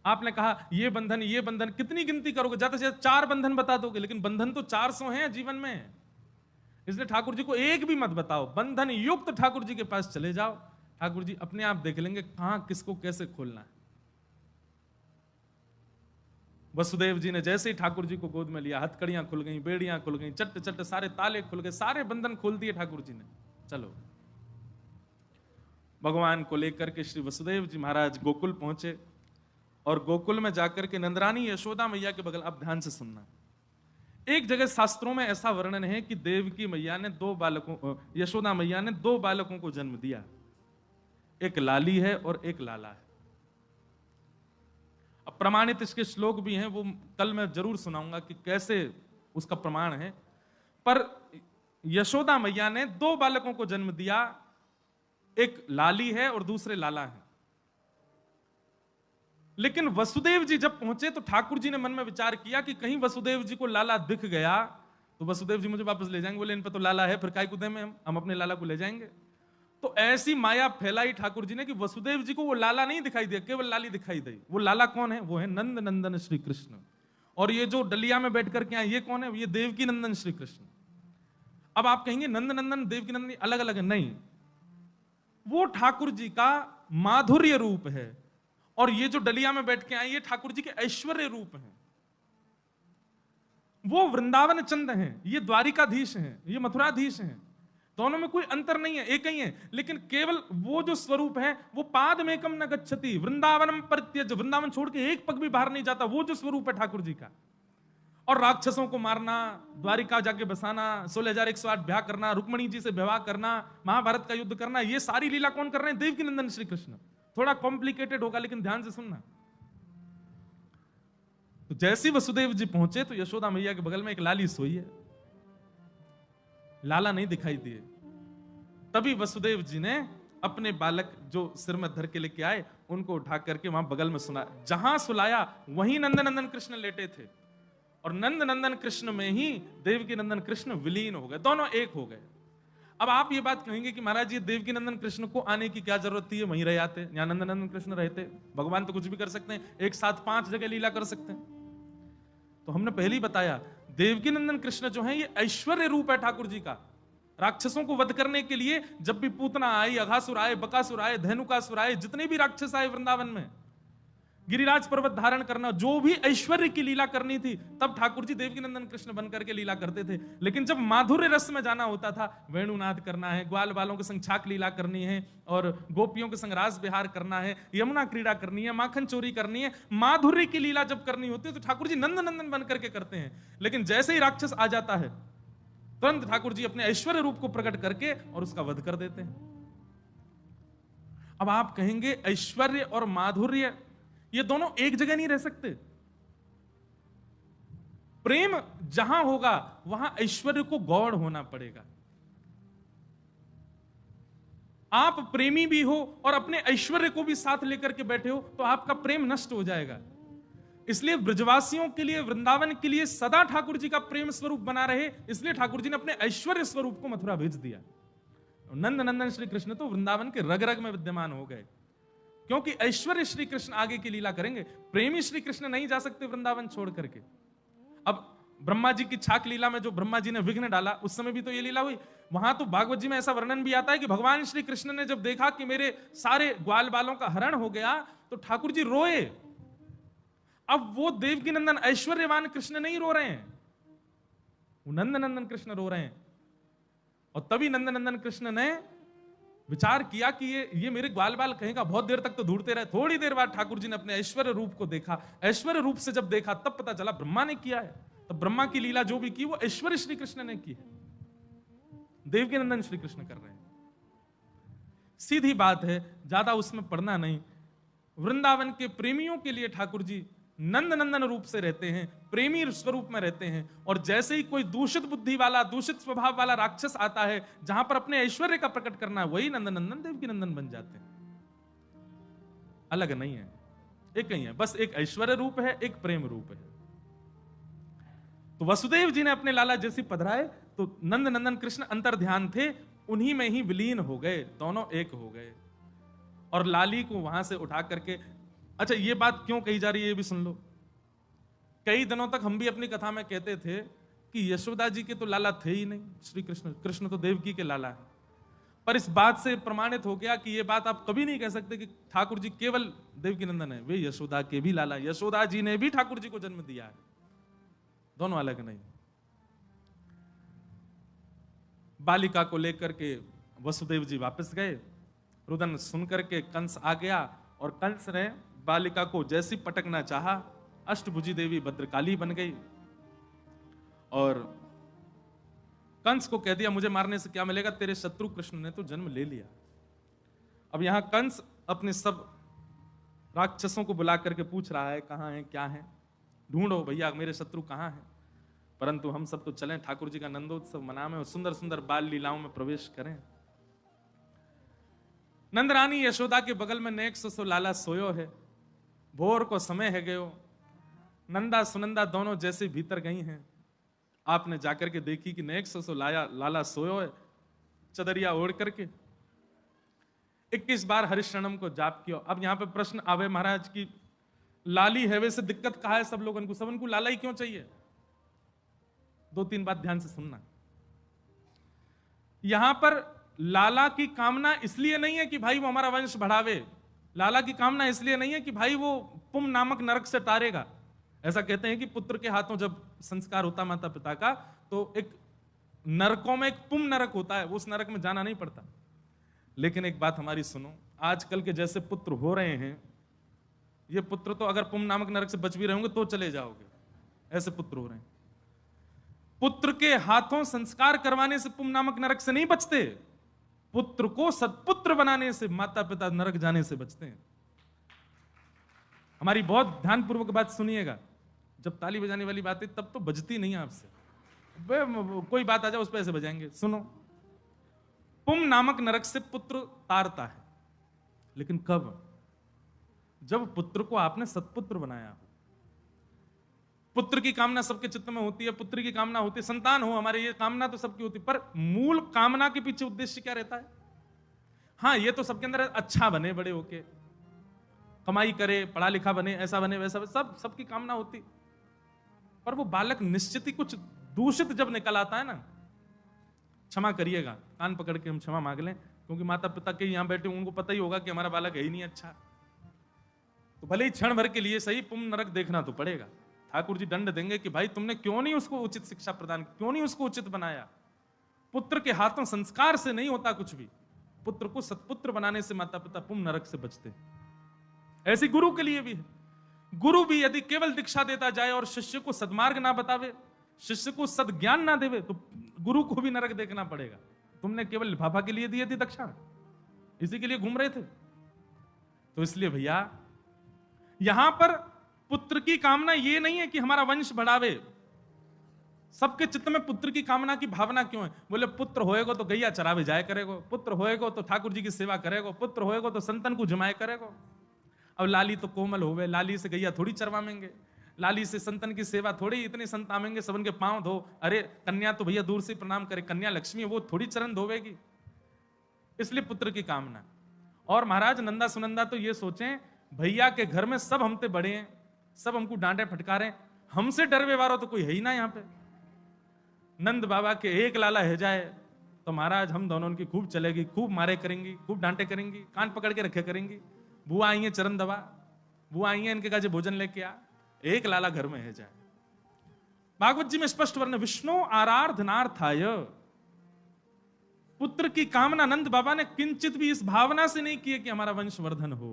आपने कहा ये बंधन, कितनी गिनती करोगे, ज्यादा से ज्यादा 4 बंधन बता दोगे, लेकिन बंधन तो 400 हैं जीवन में, इसलिए ठाकुर जी को एक भी मत बताओ, बंधन युक्त ठाकुर जी के पास चले जाओ, ठाकुर जी अपने आप देख लेंगे कहां किसको कैसे खोलना है। वसुदेव जी ने जैसे ही ठाकुर जी को गोद में लिया, हथकड़ियां खुल गई, बेड़ियां खुल गई, चट्ट चट्ट सारे ताले खुल गए, सारे बंधन खोल दिए ठाकुर जी ने। चलो भगवान को लेकर के श्री वसुदेव जी महाराज गोकुल पहुंचे और गोकुल में जाकर के नंदरानी यशोदा मैया के बगल, अब ध्यान से सुनना, एक जगह शास्त्रों में ऐसा वर्णन है कि देवकी मैया ने 2 बालकों, यशोदा मैया ने 2 बालकों को जन्म दिया, एक लाली है और एक लाला है। अब प्रमाणित इसके श्लोक भी हैं, वो कल मैं जरूर सुनाऊंगा कि कैसे उसका प्रमाण है, पर यशोदा मैया ने 2 बालकों को जन्म दिया, एक लाली है और दूसरे लाला है। लेकिन वसुदेव जी जब पहुंचे तो ठाकुर जी ने मन में विचार किया कि कहीं वसुदेव जी को लाला दिख गया तो वसुदेव जी मुझे वापस ले जाएंगे, बोले इन पर तो लाला है, फिर काय कुदे में हम अपने लाला को ले जाएंगे। तो ऐसी माया फैलाई ठाकुर जी ने कि वसुदेव जी को वो लाला नहीं दिखाई दिया, केवल लाली दिखाई दी। वो लाला कौन है? वो है नंद नंदन श्री कृष्ण। और ये जो डलिया में बैठ करके आए ये कौन है? ये देवकी नंदन श्री कृष्ण। अब आप कहेंगे नंद नंदन देवकी नंदन अलग अलग है, नहीं, वो ठाकुर जी का माधुर्य रूप है और ये जो डलिया में बैठ के आए ये ठाकुर जी के ऐश्वर्य रूप हैं। वो वृंदावन चंद हैं, ये द्वारिकाधीश हैं, ये मथुराधीश हैं, दोनों में कोई अंतर नहीं है, एक ही है। लेकिन केवल वो जो स्वरूप है वो पाद में कम न गच्छति वृंदावनम परित्यज, वृंदावन छोड़ के एक पग भी बाहर नहीं जाता, वो जो स्वरूप है ठाकुर जी का। और राक्षसों को मारना, द्वारिका जाके बसाना, 16,108 ब्याह करना, रुक्मणी जी से विवाह करना, महाभारत का युद्ध करना, ये सारी लीला कौन कर रहे हैं? देवकी नंदन श्री कृष्ण। थोड़ा कॉम्प्लिकेटेड होगा लेकिन ध्यान से सुनना। तो जैसे वसुदेव जी पहुंचे तो यशोदा मैया के बगल में एक लाली सोई है, लाला नहीं दिखाई दिए। तभी वसुदेव जी ने अपने बालक जो सिर में धर के लेके आए उनको उठा करके वहां बगल में सुना, जहां सुलाया वहीं नंदनंदन कृष्ण लेटे थे और नंद नंदन कृष्ण में ही देवकी नंदन कृष्ण विलीन हो गए, दोनों एक हो गए। अब आप ये बात कहेंगे कि महाराज ये देवकी नंदन कृष्ण को आने की क्या जरूरत थी, वहीं रह जाते, यहाँ नंद नंदन कृष्ण रहते। भगवान तो कुछ भी कर सकते हैं, एक साथ 5 जगह लीला कर सकते हैं। तो हमने पहले ही बताया देवकी नंदन कृष्ण जो है ये ऐश्वर्य रूप है ठाकुर जी का। राक्षसों को वध करने के लिए जब भी पूतना आई, अघासुर आए, बकासुर आए, धेनुकासुर आए, जितने भी राक्षस आए वृंदावन में, गिरिराज पर्वत धारण करना, जो भी ऐश्वर्य की लीला करनी थी, तब ठाकुर जी देवकी नंदन कृष्ण बन करके लीला करते थे। लेकिन जब माधुर्य रस में जाना होता था, वेणुनाद करना है, ग्वाल बालों के संग छाक लीला करनी है और गोपियों के संग रास विहार करना है, यमुना क्रीड़ा करनी है, माखन चोरी करनी है, माधुर्य की लीला जब करनी होती है तो ठाकुर जी नंद नंदन बन करके करते हैं। लेकिन जैसे ही राक्षस आ जाता है तुरंत ठाकुर जी अपने ऐश्वर्य रूप को प्रकट करके और उसका वध कर देते हैं। अब आप कहेंगे ऐश्वर्य और माधुर्य ये दोनों एक जगह नहीं रह सकते। प्रेम जहां होगा वहां ऐश्वर्य को गौड़ होना पड़ेगा। आप प्रेमी भी हो और अपने ऐश्वर्य को भी साथ लेकर के बैठे हो तो आपका प्रेम नष्ट हो जाएगा। इसलिए ब्रजवासियों के लिए, वृंदावन के लिए सदा ठाकुर जी का प्रेम स्वरूप बना रहे, इसलिए ठाकुर जी ने अपने ऐश्वर्य स्वरूप को मथुरा भेज दिया। नंद नंदन श्री कृष्ण तो वृंदावन के रग रग में विद्यमान हो गए, क्योंकि ऐश्वर्य श्री कृष्ण आगे की लीला करेंगे, प्रेमी श्री कृष्ण नहीं जा सकते वृंदावन छोड़ करके। अब ब्रह्मा जी की छाक लीला में जो ब्रह्मा जी ने विघ्न डाला, उस समय भी तो ये लीला हुई। वहां तो भागवत जी में ऐसा वर्णन भी आता है कि भगवान श्री कृष्ण ने जब देखा कि मेरे सारे ग्वाल बालों का हरण हो गया तो ठाकुर जी रोए। अब वो देवकी नंदन ऐश्वर्यवान कृष्ण नहीं रो रहे हैं, वो नंद नंदन कृष्ण रो रहे हैं। और तभी नंदनंदन कृष्ण ने विचार किया कि ये मेरे ग्वाल बाल कहेगा। बहुत देर तक तो ढूंढते रहे। थोड़ी देर बाद ठाकुर जी ने अपने ऐश्वर्य रूप को देखा। ऐश्वर्य रूप से जब देखा तब पता चला ब्रह्मा ने किया है। तो ब्रह्मा की लीला जो भी की वो ऐश्वर्य श्री कृष्ण ने की है, देवकी नंदन श्री कृष्ण कर रहे हैं। सीधी बात है, ज्यादा उसमें पढ़ना नहीं। वृंदावन के प्रेमियों के लिए ठाकुर जी नंद नंदन रूप से रहते हैं, प्रेमी स्वरूप में रहते हैं। और जैसे ही कोई दूषित बुद्धि वाला, दूषित स्वभाव वाला राक्षस आता है, जहां पर अपने ऐश्वर्य का प्रकट करना है, वही नंद नंदन देवकी नंदन बन जाते हैं। अलग नहीं है, एक ही है, बस एक ऐश्वर्य रूप है, एक प्रेम रूप है। तो वसुदेव जी ने अपने लाला जैसी पधराए तो नंद नंदन कृष्ण अंतर ध्यान थे, उन्हीं में ही विलीन हो गए, दोनों एक हो गए। और लाली को वहां से उठा करके, अच्छा ये बात क्यों कही जा रही है ये भी सुन लो। कई दिनों तक हम भी अपनी कथा में कहते थे कि यशोदा जी के तो लाला थे ही नहीं श्री कृष्ण, कृष्ण तो देवकी के लाला है। पर इस बात से प्रमाणित हो गया कि ये बात आप कभी नहीं कह सकते कि ठाकुर जी केवल देवकी नंदन है, वे यशोदा के भी लाला। यशोदा जी ने भी ठाकुर जी को जन्म दिया है, दोनों अलग नहीं। बालिका को लेकर के वसुदेव जी वापस गए। रुदन सुनकर के कंस आ गया और कंस ने बालिका को जैसी पटकना चाहा, अष्टभुजी देवी भद्रकाली बन गई और कंस को कह दिया मुझे मारने से क्या मिलेगा, तेरे शत्रु कृष्ण ने तो जन्म ले लिया। अब यहां कंस अपने सब राक्षसों को बुला करके पूछ रहा है कहां है, क्या है, ढूंढो भैया मेरे शत्रु कहां हैं। परंतु हम सब तो चलें ठाकुर जी का नंदोत्सव मनाएं और सुंदर सुंदर बाल लीलाओं में प्रवेश करें। नंदरानी यशोदा के बगल में नेक सो लाला सोयो है, भोर को समय है गयो। नंदा सुनंदा दोनों जैसे भीतर गई हैं। आपने जाकर के देखी कि नेक सो लाला सोयो है, चदरिया ओढ़ करके 21 बार हरिशरणम को जाप किया। अब यहां पे प्रश्न आवे महाराज की लाली है वैसे दिक्कत कहा है सब लोगों को, सबन को लाला ही क्यों चाहिए। 2-3 बात ध्यान से सुनना। यहां पर लाला की कामना इसलिए नहीं है कि भाई वो हमारा वंश बढ़ावे, लाला की कामना इसलिए नहीं है कि भाई वो पुम नामक नरक से तारेगा। ऐसा कहते हैं कि पुत्र के हाथों जब संस्कार होता माता पिता का तो एक नरकों में एक पुम नरक होता है, वो उस नरक में जाना नहीं पड़ता। लेकिन एक बात हमारी सुनो, आजकल के जैसे पुत्र हो रहे हैं, ये पुत्र तो अगर पुम नामक नरक से बच भी रहोगे तो चले जाओगे, ऐसे पुत्र हो रहे हैं। पुत्र के हाथों संस्कार करवाने से पुम नामक नरक से नहीं बचते, पुत्र को सत्पुत्र बनाने से, माता पिता नरक जाने से बचते हैं। हमारी बहुत ध्यानपूर्वक बात सुनिएगा, जब ताली बजाने वाली बात है तब तो बजती नहीं आपसे, कोई बात आ जाए उस पर ऐसे बजाएंगे। सुनो, पुम नामक नरक से पुत्र तारता है, लेकिन कब, जब पुत्र को आपने सत्पुत्र बनाया। पुत्र की कामना सबके चित्त में होती है, पुत्र की कामना होती है, संतान हो हमारे, ये कामना तो सबकी होती है, पर मूल कामना के पीछे उद्देश्य क्या रहता है। हाँ ये तो सबके अंदर अच्छा बने, बड़े होके कमाई करे, पढ़ा लिखा बने, ऐसा बने वैसा बने, सब सबकी कामना होती। पर वो बालक निश्चित ही कुछ दूषित जब निकल आता है ना, क्षमा करिएगा, कान पकड़ के हम क्षमा मांग लें, क्योंकि माता पिता के यहां बैठे उनको पता ही होगा कि हमारा बालक है ही नहीं अच्छा, तो भले ही क्षण भर के लिए सही पुम नरक देखना तो पड़ेगा। ठाकुर जी दंड देंगे कि भाई तुमने क्यों नहीं उसको उचित शिक्षा प्रदान, क्यों नहीं उसको उचित बनाया। पुत्र के हाथों संस्कार से नहीं होता कुछ भी, पुत्र को सत्पुत्र बनाने से माता पिता पुम नरक से बचते। ऐसी गुरु के लिए भी है। गुरु भी यदि केवल दीक्षा देता जाए और शिष्य को सद्मार्ग ना बतावे, शिष्य को सद्ज्ञान ना देवे, तो गुरु को भी नरक देखना पड़ेगा। तुमने केवल लिफाफा के लिए दिए थी दक्षा, इसी के लिए घूम रहे थे। तो इसलिए भैया यहां पर पुत्र की कामना ये नहीं है कि हमारा वंश बढ़ावे। सबके चित्त में पुत्र की कामना की भावना क्यों है? बोले पुत्र होएगा तो गैया चरावे जाए करेगो, पुत्र होएगा तो ठाकुर जी की सेवा करेगो, पुत्र होएगा तो संतन को जमाए करेगो। अब लाली तो कोमल होवे, लाली से गैया थोड़ी चरवामेंगे, लाली से संतन की सेवा थोड़ी, इतने संत आवेंगे सबन के पांव धो। अरे कन्या तो भैया दूर से प्रणाम करे, कन्या लक्ष्मी है, वो थोड़ी चरण धोवेगी। इसलिए पुत्र की कामना। और महाराज नंदा सुनंदा तो ये सोचें, भैया के घर में सब हमसे बड़े हैं, सब हमको डांटे फटकारे, हमसे डरवे वाला तो कोई है ही ना यहाँ पे। नंद बाबा के एक लाला है जाए तो महाराज हम दोनों की खूब चलेगी, खूब मारे करेंगी, खूब डांटे करेंगी, कान पकड़ के रखे करेंगी। बुआ आई है चरण दबा, बुआ आई है इनके काजे भोजन लेके आ, एक लाला घर में है जाए। भागवत जी में स्पष्ट वर्ण, विष्णु आराधनार्थाय, पुत्र की कामना नंद बाबा ने किंचित भी इस भावना से नहीं की है कि हमारा वंशवर्धन हो,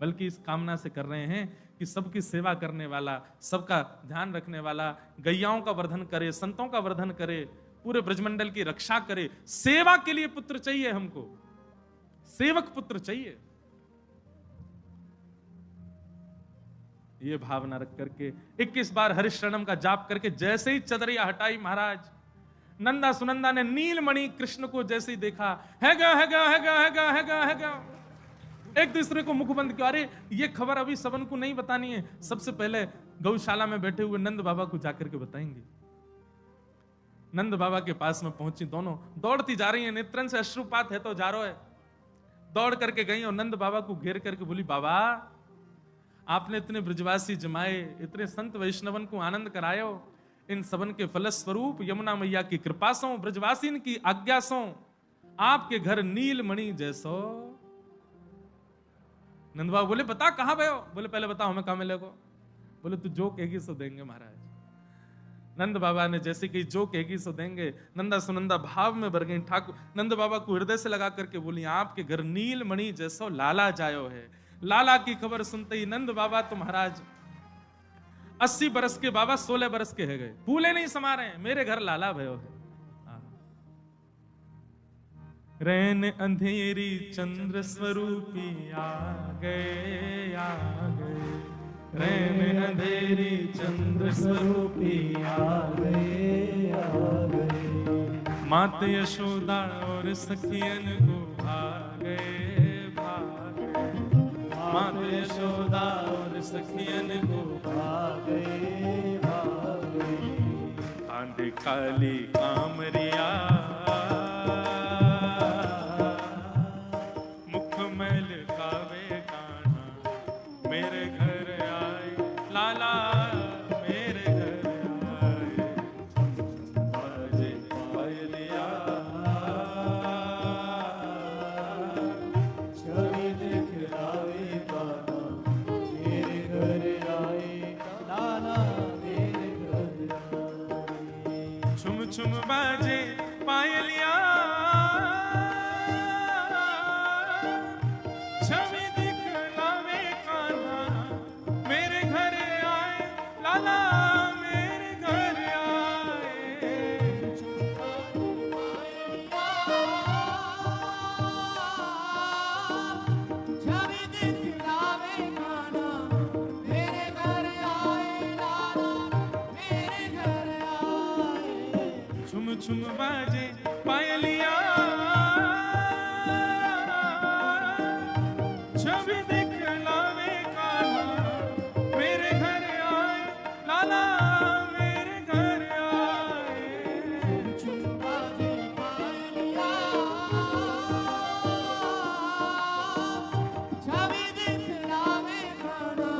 बल्कि इस कामना से कर रहे हैं कि सबकी सेवा करने वाला, सबका ध्यान रखने वाला, गैयाओं का वर्धन करे, संतों का वर्धन करे, पूरे ब्रजमंडल की रक्षा करे। सेवा के लिए पुत्र चाहिए हमको, सेवक पुत्र चाहिए। ये भावना रख करके 21 बार हरिशरणम का जाप करके जैसे ही चदरिया हटाई महाराज, नंदा सुनंदा ने नीलमणि कृष्ण को जैसे ही देखा, हैगा हैगा हैगा हैगा हैगा हैगा, एक दूसरे को मुख बंद किया। अरे ये खबर अभी सबन को नहीं बतानी है, सबसे पहले गौशाला में बैठे हुए नंद बाबा को जाकर के बताएंगे। नंद बाबा के पास में पहुंची, दोनों दौड़ती जा रही हैं, नेत्रन से अश्रुपात है तो जा रहा है। दौड़ करके गई और नंद बाबा को घेर करके बोली, बाबा आपने इतने ब्रजवासी जमाए, इतने संत वैष्णवन को आनंद करायो, इन सबन के फलस्वरूप यमुना मैया की कृपा सो, ब्रजवासी की आज्ञा सो, आपके घर नीलमणि जैसो। नंद बाबा बोले, बता कहां भयो? बोले पहले बताओ हमें कहां मिलेगा। बोले तू जो कहेगी सो देंगे महाराज। नंद बाबा ने जैसे कि जो कहेगी सो देंगे। नंदा सुनंदा भाव में भर गई। ठाकुर नंद बाबा को हृदय से लगा करके बोली, आपके घर नीलमणि जैसो लाला जायो है। लाला की खबर सुनते ही नंद बाबा तो महाराज 80 बरस के बाबा 16 बरस के है गए, फूले नहीं समा रहे, मेरे घर लाला भयो है। रैन अंधेरी चंद्र स्वरूपी आ गए, आ गए, रैन अंधेरी चंद्र स्वरूपी आ गए, आ गए, मात यशोदा और सखियन को भागे, भागे, मात यशोदा और सखियन को भागे, भागे, आंधी काली कामरिया मुख मैल कावे कान्हा, मेरे घर आए लाला, मेरे घर आए, बाजे पायलिया, छवि दिखलावे कान्हा, मेरे घर आए लाला, मेरे घर आए, छुम छुम बाजे पायलिया, छवि दिखलावे कान्हा, मेरे घर आए लाला, मेरे घर आए, छवि दिखलावे कान्हा, मेरे घर आए लाला, मेरे घर आए, छुम छुम बाजे पायलिया, छवि दिखलावे कान्हा, मेरे घर आए लाला, मेरे घर आए, बाजे पायलिया, छवि दिखलावे कान्हा,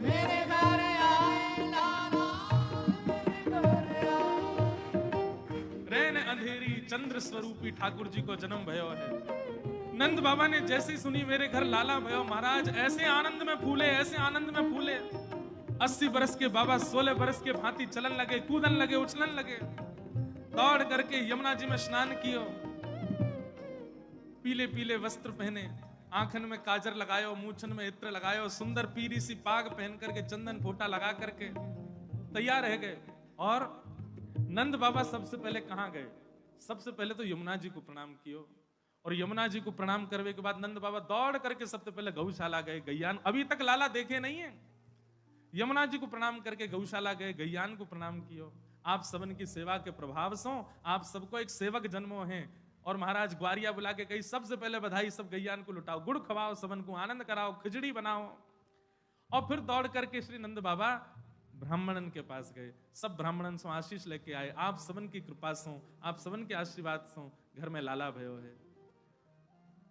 मेरे घर आए लाला, मेरे घर आए। रैन अंधेरी चंद्र स्वरूपी ठाकुर जी को जन्म भयो है। नंद बाबा ने जैसे ही सुनी मेरे घर लाला भयो, महाराज ऐसे आनंद में फूले, ऐसे आनंद में फूले। 80 बरस के बाबा 16 बरस के भांति चलन लगे, कूदन लगे, उछलन लगे। दौड़ करके यमुना जी में स्नान कियो, पीले पीले वस्त्र पहने, आंखन में काजर लगायो, मूछन में इत्र लगायो, सुंदर पीरी सी पाग पहन करके, चंदन फोटा लगा करके तैयार रह गए। और नंद बाबा सबसे पहले कहां गए? सबसे पहले तो यमुना जी को प्रणाम कियो, और यमुना जी को प्रणाम करने के बाद नंद बाबा दौड़ करके सबसे पहले गौशाला गए। गैयान अभी तक लाला देखे नहीं है। यमुना जी को प्रणाम करके गौशाला गए, गैयान को प्रणाम कियो। आप सबन की सेवा के प्रभाव से आप सबको एक सेवक जन्मो हैं। और महाराज ग्वारिया बुला के कही, सबसे पहले बधाई सब गैयान को लुटाओ, गुड़ खवाओ, सबन को आनंद कराओ, खिचड़ी बनाओ। और फिर दौड़ करके श्री नंद बाबा ब्राह्मणन के पास गए। सब ब्राह्मणन से आशीष लेके आए, आप सबन की कृपा से, आप सबन के आशीर्वाद से घर में लाला भयो है।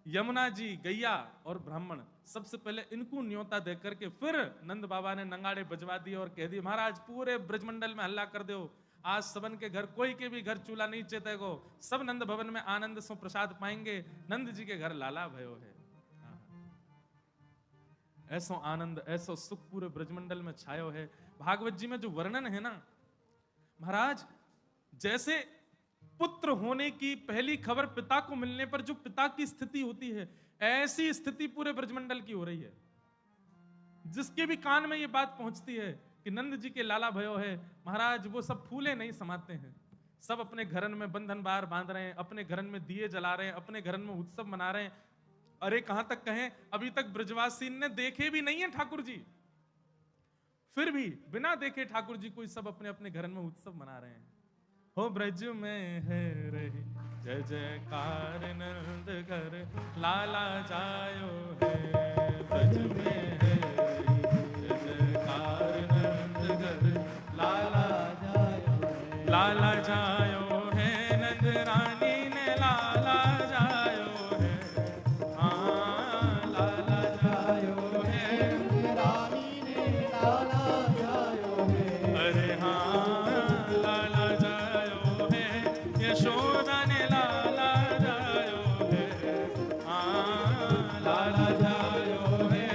यमुना जी, गैया और ब्राह्मण सबसे पहले इनको न्योता दे करके फिर नंद बाबा ने नंगाड़े बजवा दिए और कह दिए, महाराज पूरे ब्रजमंडल में हल्ला कर दो, आज सबन के घर कोई के भी घर चूल्हा नहीं चेतेगो, सब नंद भवन में आनंद से प्रसाद पाएंगे, नंद जी के घर लाला भयो है। ऐसो आनंद, ऐसो सुख पूरे ब्रजमंडल में छायो है। भागवत जी में जो वर्णन है ना महाराज, जैसे पुत्र होने की पहली खबर पिता को मिलने पर जो पिता की स्थिति होती है, ऐसी स्थिति पूरे ब्रजमंडल की हो रही है। जिसके भी कान में ये बात पहुंचती है कि नंद जी के लाला भयो है, महाराज वो सब फूले नहीं समाते हैं, सब अपने घरन में बंधन बार बांध रहे हैं, अपने घरन में दिए जला रहे हैं, अपने घरन में उत्सव मना रहे हैं। अरे कहां तक कहें, अभी तक ब्रजवासी ने देखे भी नहीं है ठाकुर जी, फिर भी बिना देखे ठाकुर जी कोई सब अपने अपने घरन में उत्सव मना रहे हैं। हो ब्रज में है रही जय जयकार नंद घर लाला जायो है, ब्रज में है रही जय जयकार नंद घर लाला जायो है, लाला जायो है नंद रानी ने लाला जायो है, हाँ लाला जायो है रानी ने लाला जायो है, अरे हाँ लाला जायो है, यशोदा ने लाला जायो है, हाँ लाला जायो है,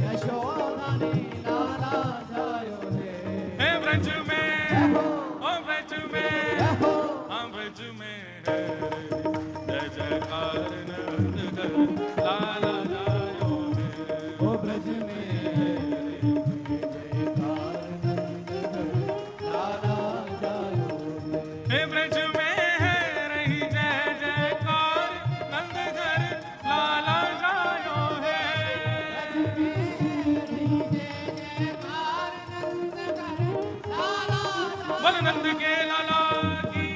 यशोदा ने लाला जायो है। हे ब्रज में, ओ ब्रज में, हो हाँ ब्रज में है जय जयकार नंद घर लाला जायो है, ओ ब्रज में जयकार नंद घर लाला जायो है। हे ब्रज में है रही जय जयकार नंद घर लाला जायो है, बोल नंद के लाला की।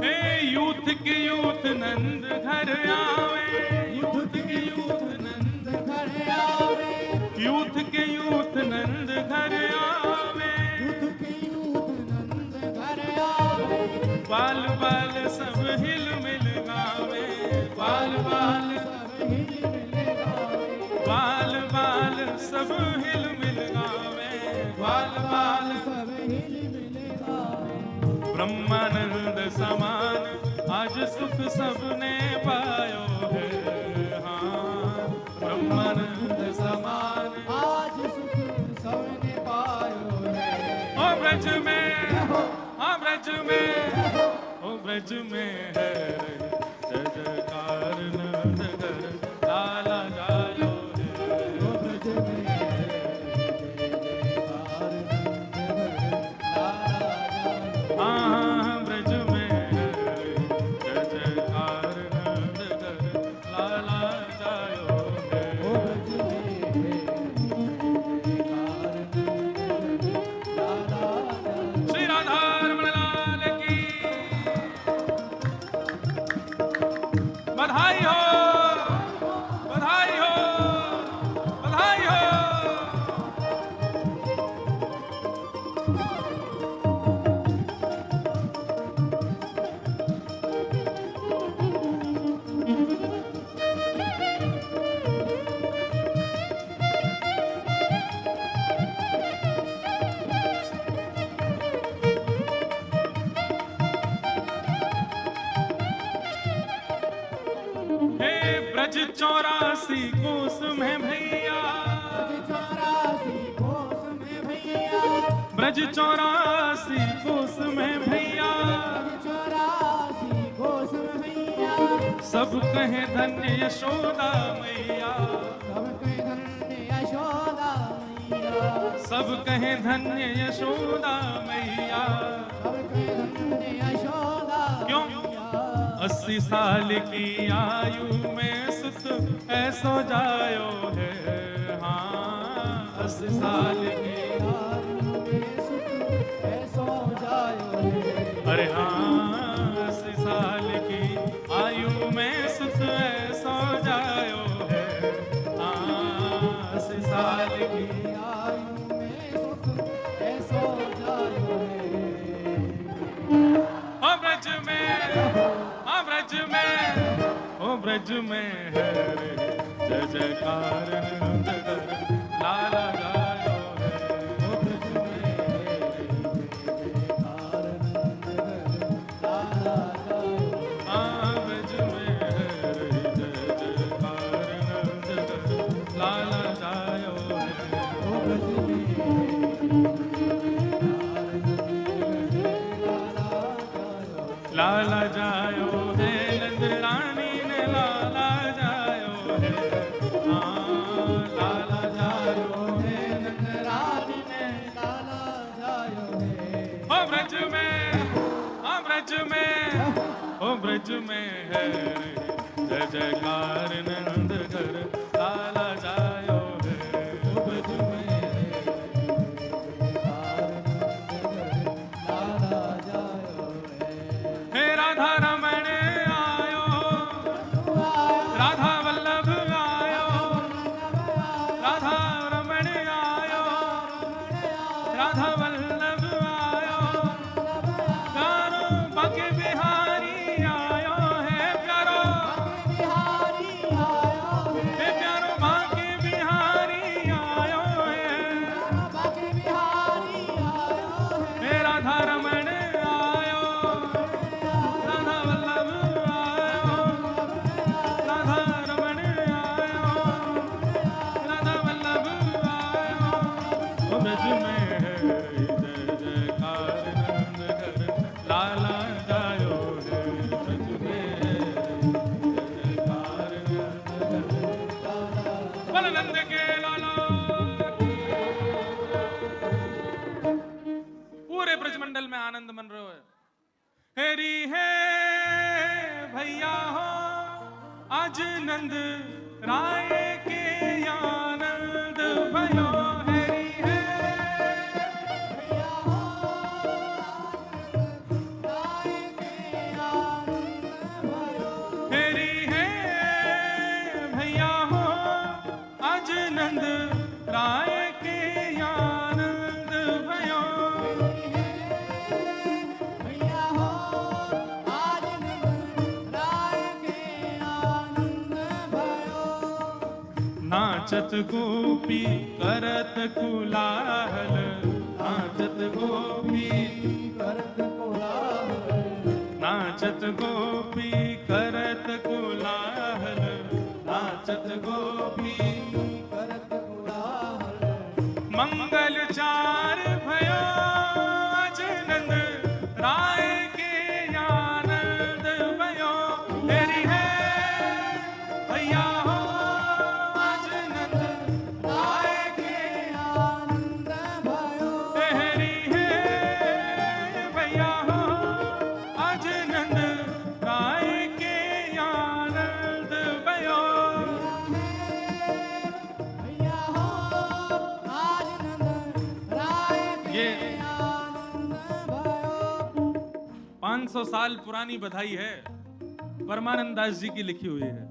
हे यूथ के यूथ नंद घर आवे, यूथ के यूथ नंद घर आवे, यूथ के यूथ नंद घर आवे, युद्ध के युद्ध नंद घर आवे, बाल बाल सब हिल मिल गावे, बाल बाल सब हिल मिल गावे, बाल बाल सब हिल मिल गावे, बाल बाल सब हिल मिल गावे। ब्रह्मानंद समान आज सुख सबने पायो है, हाँ ब्रह्मानंद समान आज सुख सबने पायो है। ओ ब्रज में, हाँ ब्रज में, ओ ब्रज में है जय जयकार नंद घर लाला जायो है, ओ ब्रज में जयकार नंद घर लाला जायो। हाँ ब्रज में है जय जयकार नंद घर लाला जायो है। ओ ब्रज में जयकार नंद घर लाला जायो। श्री राधा रमण लाल की बधाई हो, बधाई हो, बधाई हो। हे ब्रज 84 कोस में भैया, चौरासी कोस में भैया, ब्रज 84 कोस में भैया, चौरासी कोस में भैया, सब कहे धन्य यशोदा मैया, सबके धन्य यशोदा मैया, सब कहे धन्य यशोदा मैया। सबके धन्य यशोदा क्यों? मैया। 80 साल की आयु में सुत ऐसो जायो है, हाँ 80 साल की, आयु में सुख ऐसो जायो है। अरे हाँ 80 साल की आयु में सुत ऐसो जायो है, हाँ 80 साल की। आयु में सुख ऐसो ब्रज में है रे जय जयकार नंद घर लाला जायो है। ओ ब्रज में है रे जयकार नंद घर लाला जायो। हाँ ब्रज में है रे जय जयकार नंद घर लाला जायो है। ओ ब्रज में है लाला जायो है नंद रानी ने लाला जायो है। हाँ लाला जायो है नंद रानी ने लाला जायो है। ओ ब्रज में हाँ ब्रज में ओ ब्रज में है रे जय जयकार नंद घर लाला जायो है। ओ ब्रज में है लाला जायो है। हे राधा रमण आयो राधा वल्लभ आयो राधा रमण आयो राधा वल्लभ आयो प्यारो बाके बिहारी आयो है प्यारो बिहारी आयो है। हे प्यारो बाके बिहारी आयो है। बाके बिहारी आयो है। हे राधा रमण आयो राधा वल्लभ आयो राधा रमण आयो राधा वल्लभ आयो। ओ ब्रज में है जय जयकार नंद घर लाला जायो है। ब्रज में है जय जयकार नंद घर बोल नंद के लाला। पूरे ब्रजमंडल में आनंद मन रहो है। हेरी है भैया हो आज नंद राय के आनंद भयो। हेरी है हेरी है भैया हो आज नंद राय के आनंद भयो। भैया हो आज नंद राय के आनंद भयो। नाचत गोपी करत कुलाहल नाचत गोपी करत कोलाहल नाचत गोपी करत कुलाहल नाचत गोपी करत कोलाहल। मंगल चार भयो आज नंद राय के आनंद भयो। हेरी है भैया हो आज नंद राय के आनंद भयो। हेरी है भैया हो आज नंद राय के आनंद भयो। भैया हो आज नंद राय के ये आनंद भयो। 500 साल पुरानी बधाई है परमानंद दास जी की लिखी हुई है।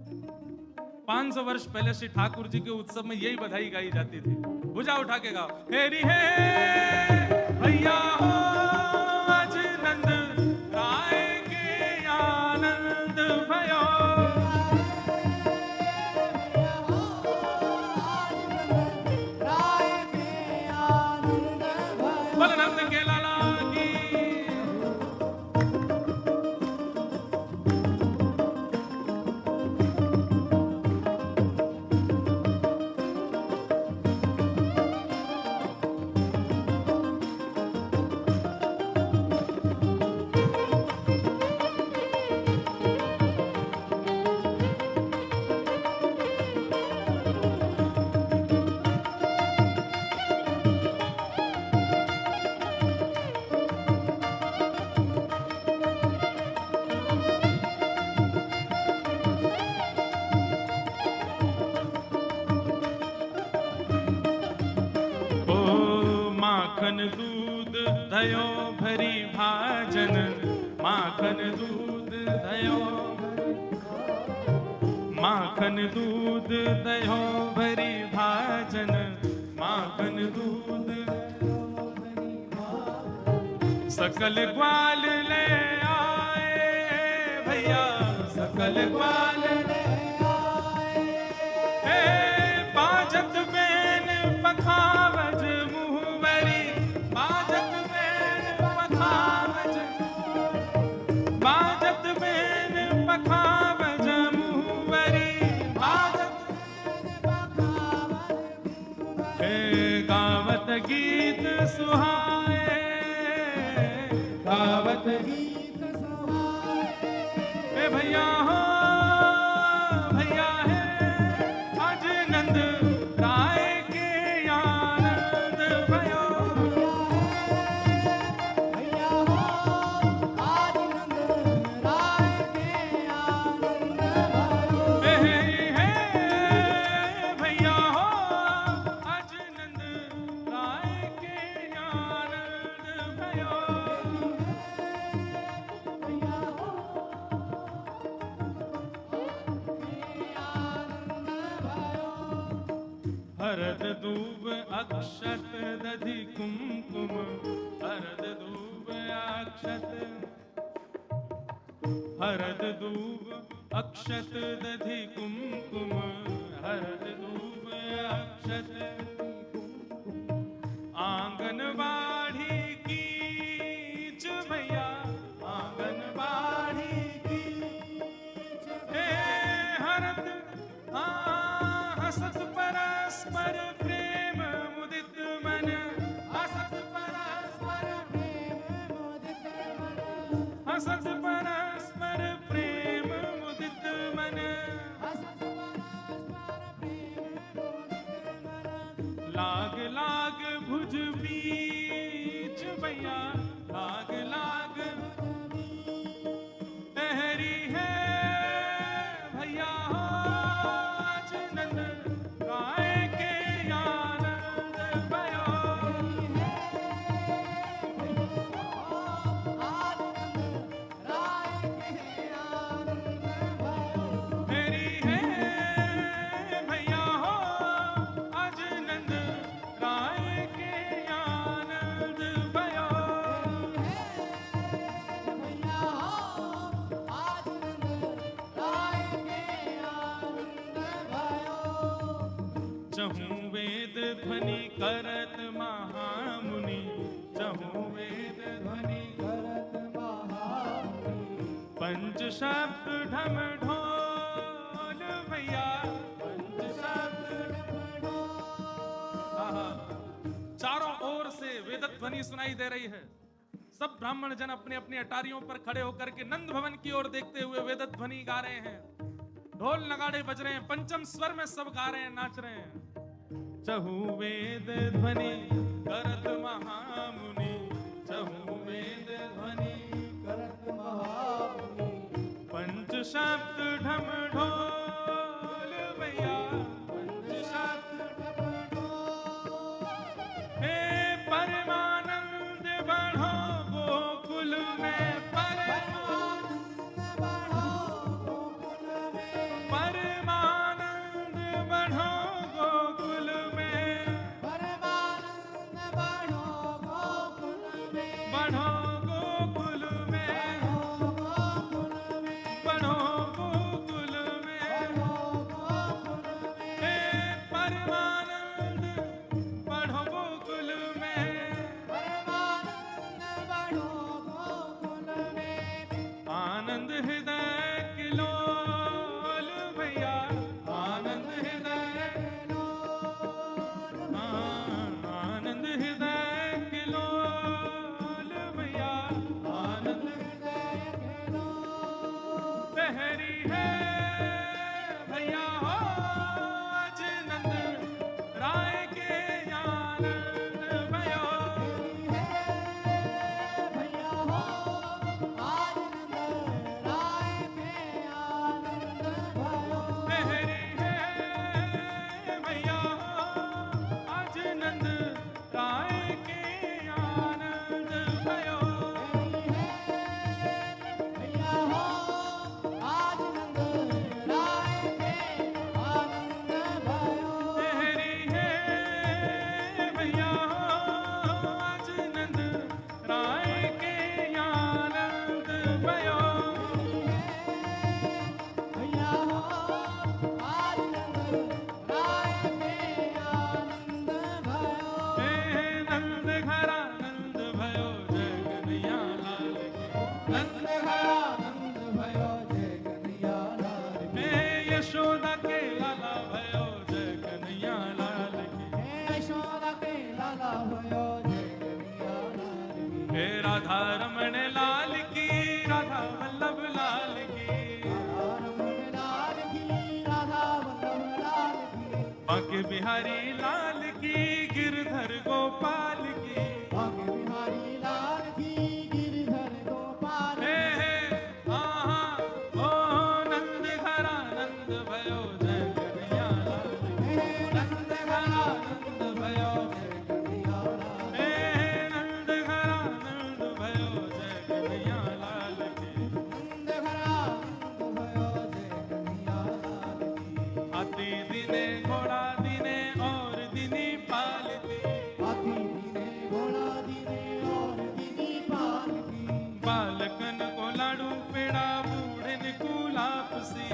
500 वर्ष पहले श्री ठाकुर जी के उत्सव में यही बधाई गाई जाती थी। भुजा उठा के गाओ हेरी है भैया हो आज नंद राय के आनंद भयो। भैया हो आज नंद राय के आनंद भयो। बोल नंद के लाला की। माखन दूध दयो भरी भाजन माखन दूध दयो माखन दूध दयो भरी भाजन माखन दूध सकल ग्वाल ले आए भैया सकल ग्वाल ले हे गावत गीत सुहाए, गावत गीत सुहाए, हे भैया हो भैया है आज नंद राय के आनंद भयो। भैया हो आज नंद राय के आनंद भयो। हे भैया हो आज नंद राय के आनंद भयो। भैया हो आनंद भयो। हरद दूब अक्षत दधि कुमकुम, हरद दूब अक्षत, हरद दूब अक्षत दधि कुमकुम, हरद दूब अक्षत, आंगनबाड़ी कीच भैया आंगनबाड़ी कीच, हे हरत हसत परस्पर प्रेम मुदित मन, हसत परस्पर प्रेम मुदित मन, हसत परस्पर प्रेम मुदित मन, हसत परस्पर प्रेम मुदित मन। लाग लाग भुज बीच भैया लाग लाग हरी है भैया हो आज नंद राय के आनंद भयो। मेरी है भैया हो आज नंद राय के आनंद भयो। चहु वेद ध्वनि करत महामुनि, चहु वेद ध्वनि पंच शब्द ढम ढोल भैया पंच शब्द। आहा, चारों ओर से वेद ध्वनि सुनाई दे रही है। सब ब्राह्मण जन अपने अपने अटारियों पर खड़े होकर के नंद भवन की ओर देखते हुए वेद ध्वनि गा रहे हैं। ढोल नगाड़े बज रहे हैं, पंचम स्वर में सब गा रहे हैं, नाच रहे हैं। चहु वेद ध्वनि करत महामुनि, चहु वेद ध्वनि पंच शब्द ढम ढोल भैया पंच शब्द। हे परमानंद बढ़ो गोकुल में, परमानंद बढ़ो गोकुल में, बढ़ो गोकुल में, बढ़ो गोकुल में। राधा रमण लाल की, राधा वल्लभ लाल की, बांके बिहारी लाल की, गिरधर गोपाल की, हे हे आहा ओ नंद घरा नंद भयो जय कन्हैया लाल की, नंद घरा नंद भयो जय कन्हैया लाल की, हे नंद घरा नंद भयो जय कन्हैया लाल की, हाथी दिने घोड़ा दिने और दिनी पालती, बालकन को लाडू पेड़ा बूढ़न को लापसी,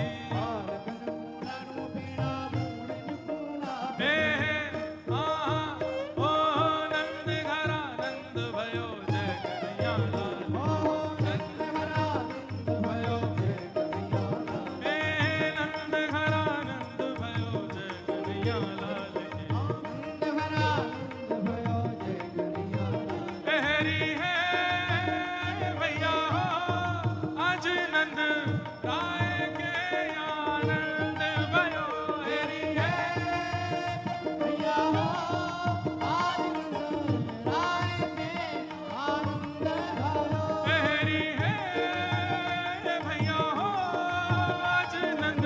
हे हे आहा ओ नंद घरा नंद भयो जय कन्हैया लाल की, नंद घरा नंद भयो जय कन्हैया लाल की, हे नंद घरा नंद भयो जय कन्हैया लाल की, हरी है भैया हो आज नंद राय के आनंद भयो, हरी है हरी है भैया हो आज नंद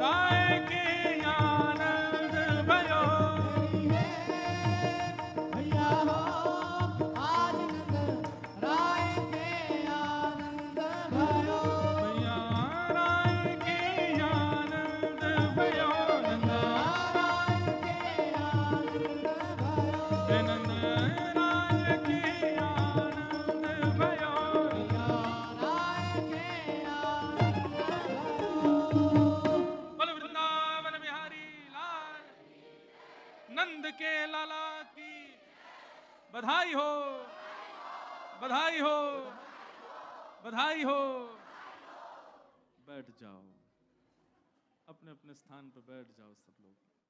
राय के आनंद भयो, भैया राय के आनंद भयो, नंद नंद राय के आनंद भयो, बोल वृंदावन बिहारी लाल नंद के लाला की बधाई हो, बधाई हो, बधाई हो। बैठ जाओ, अपने अपने स्थान पर बैठ जाओ सब लोग।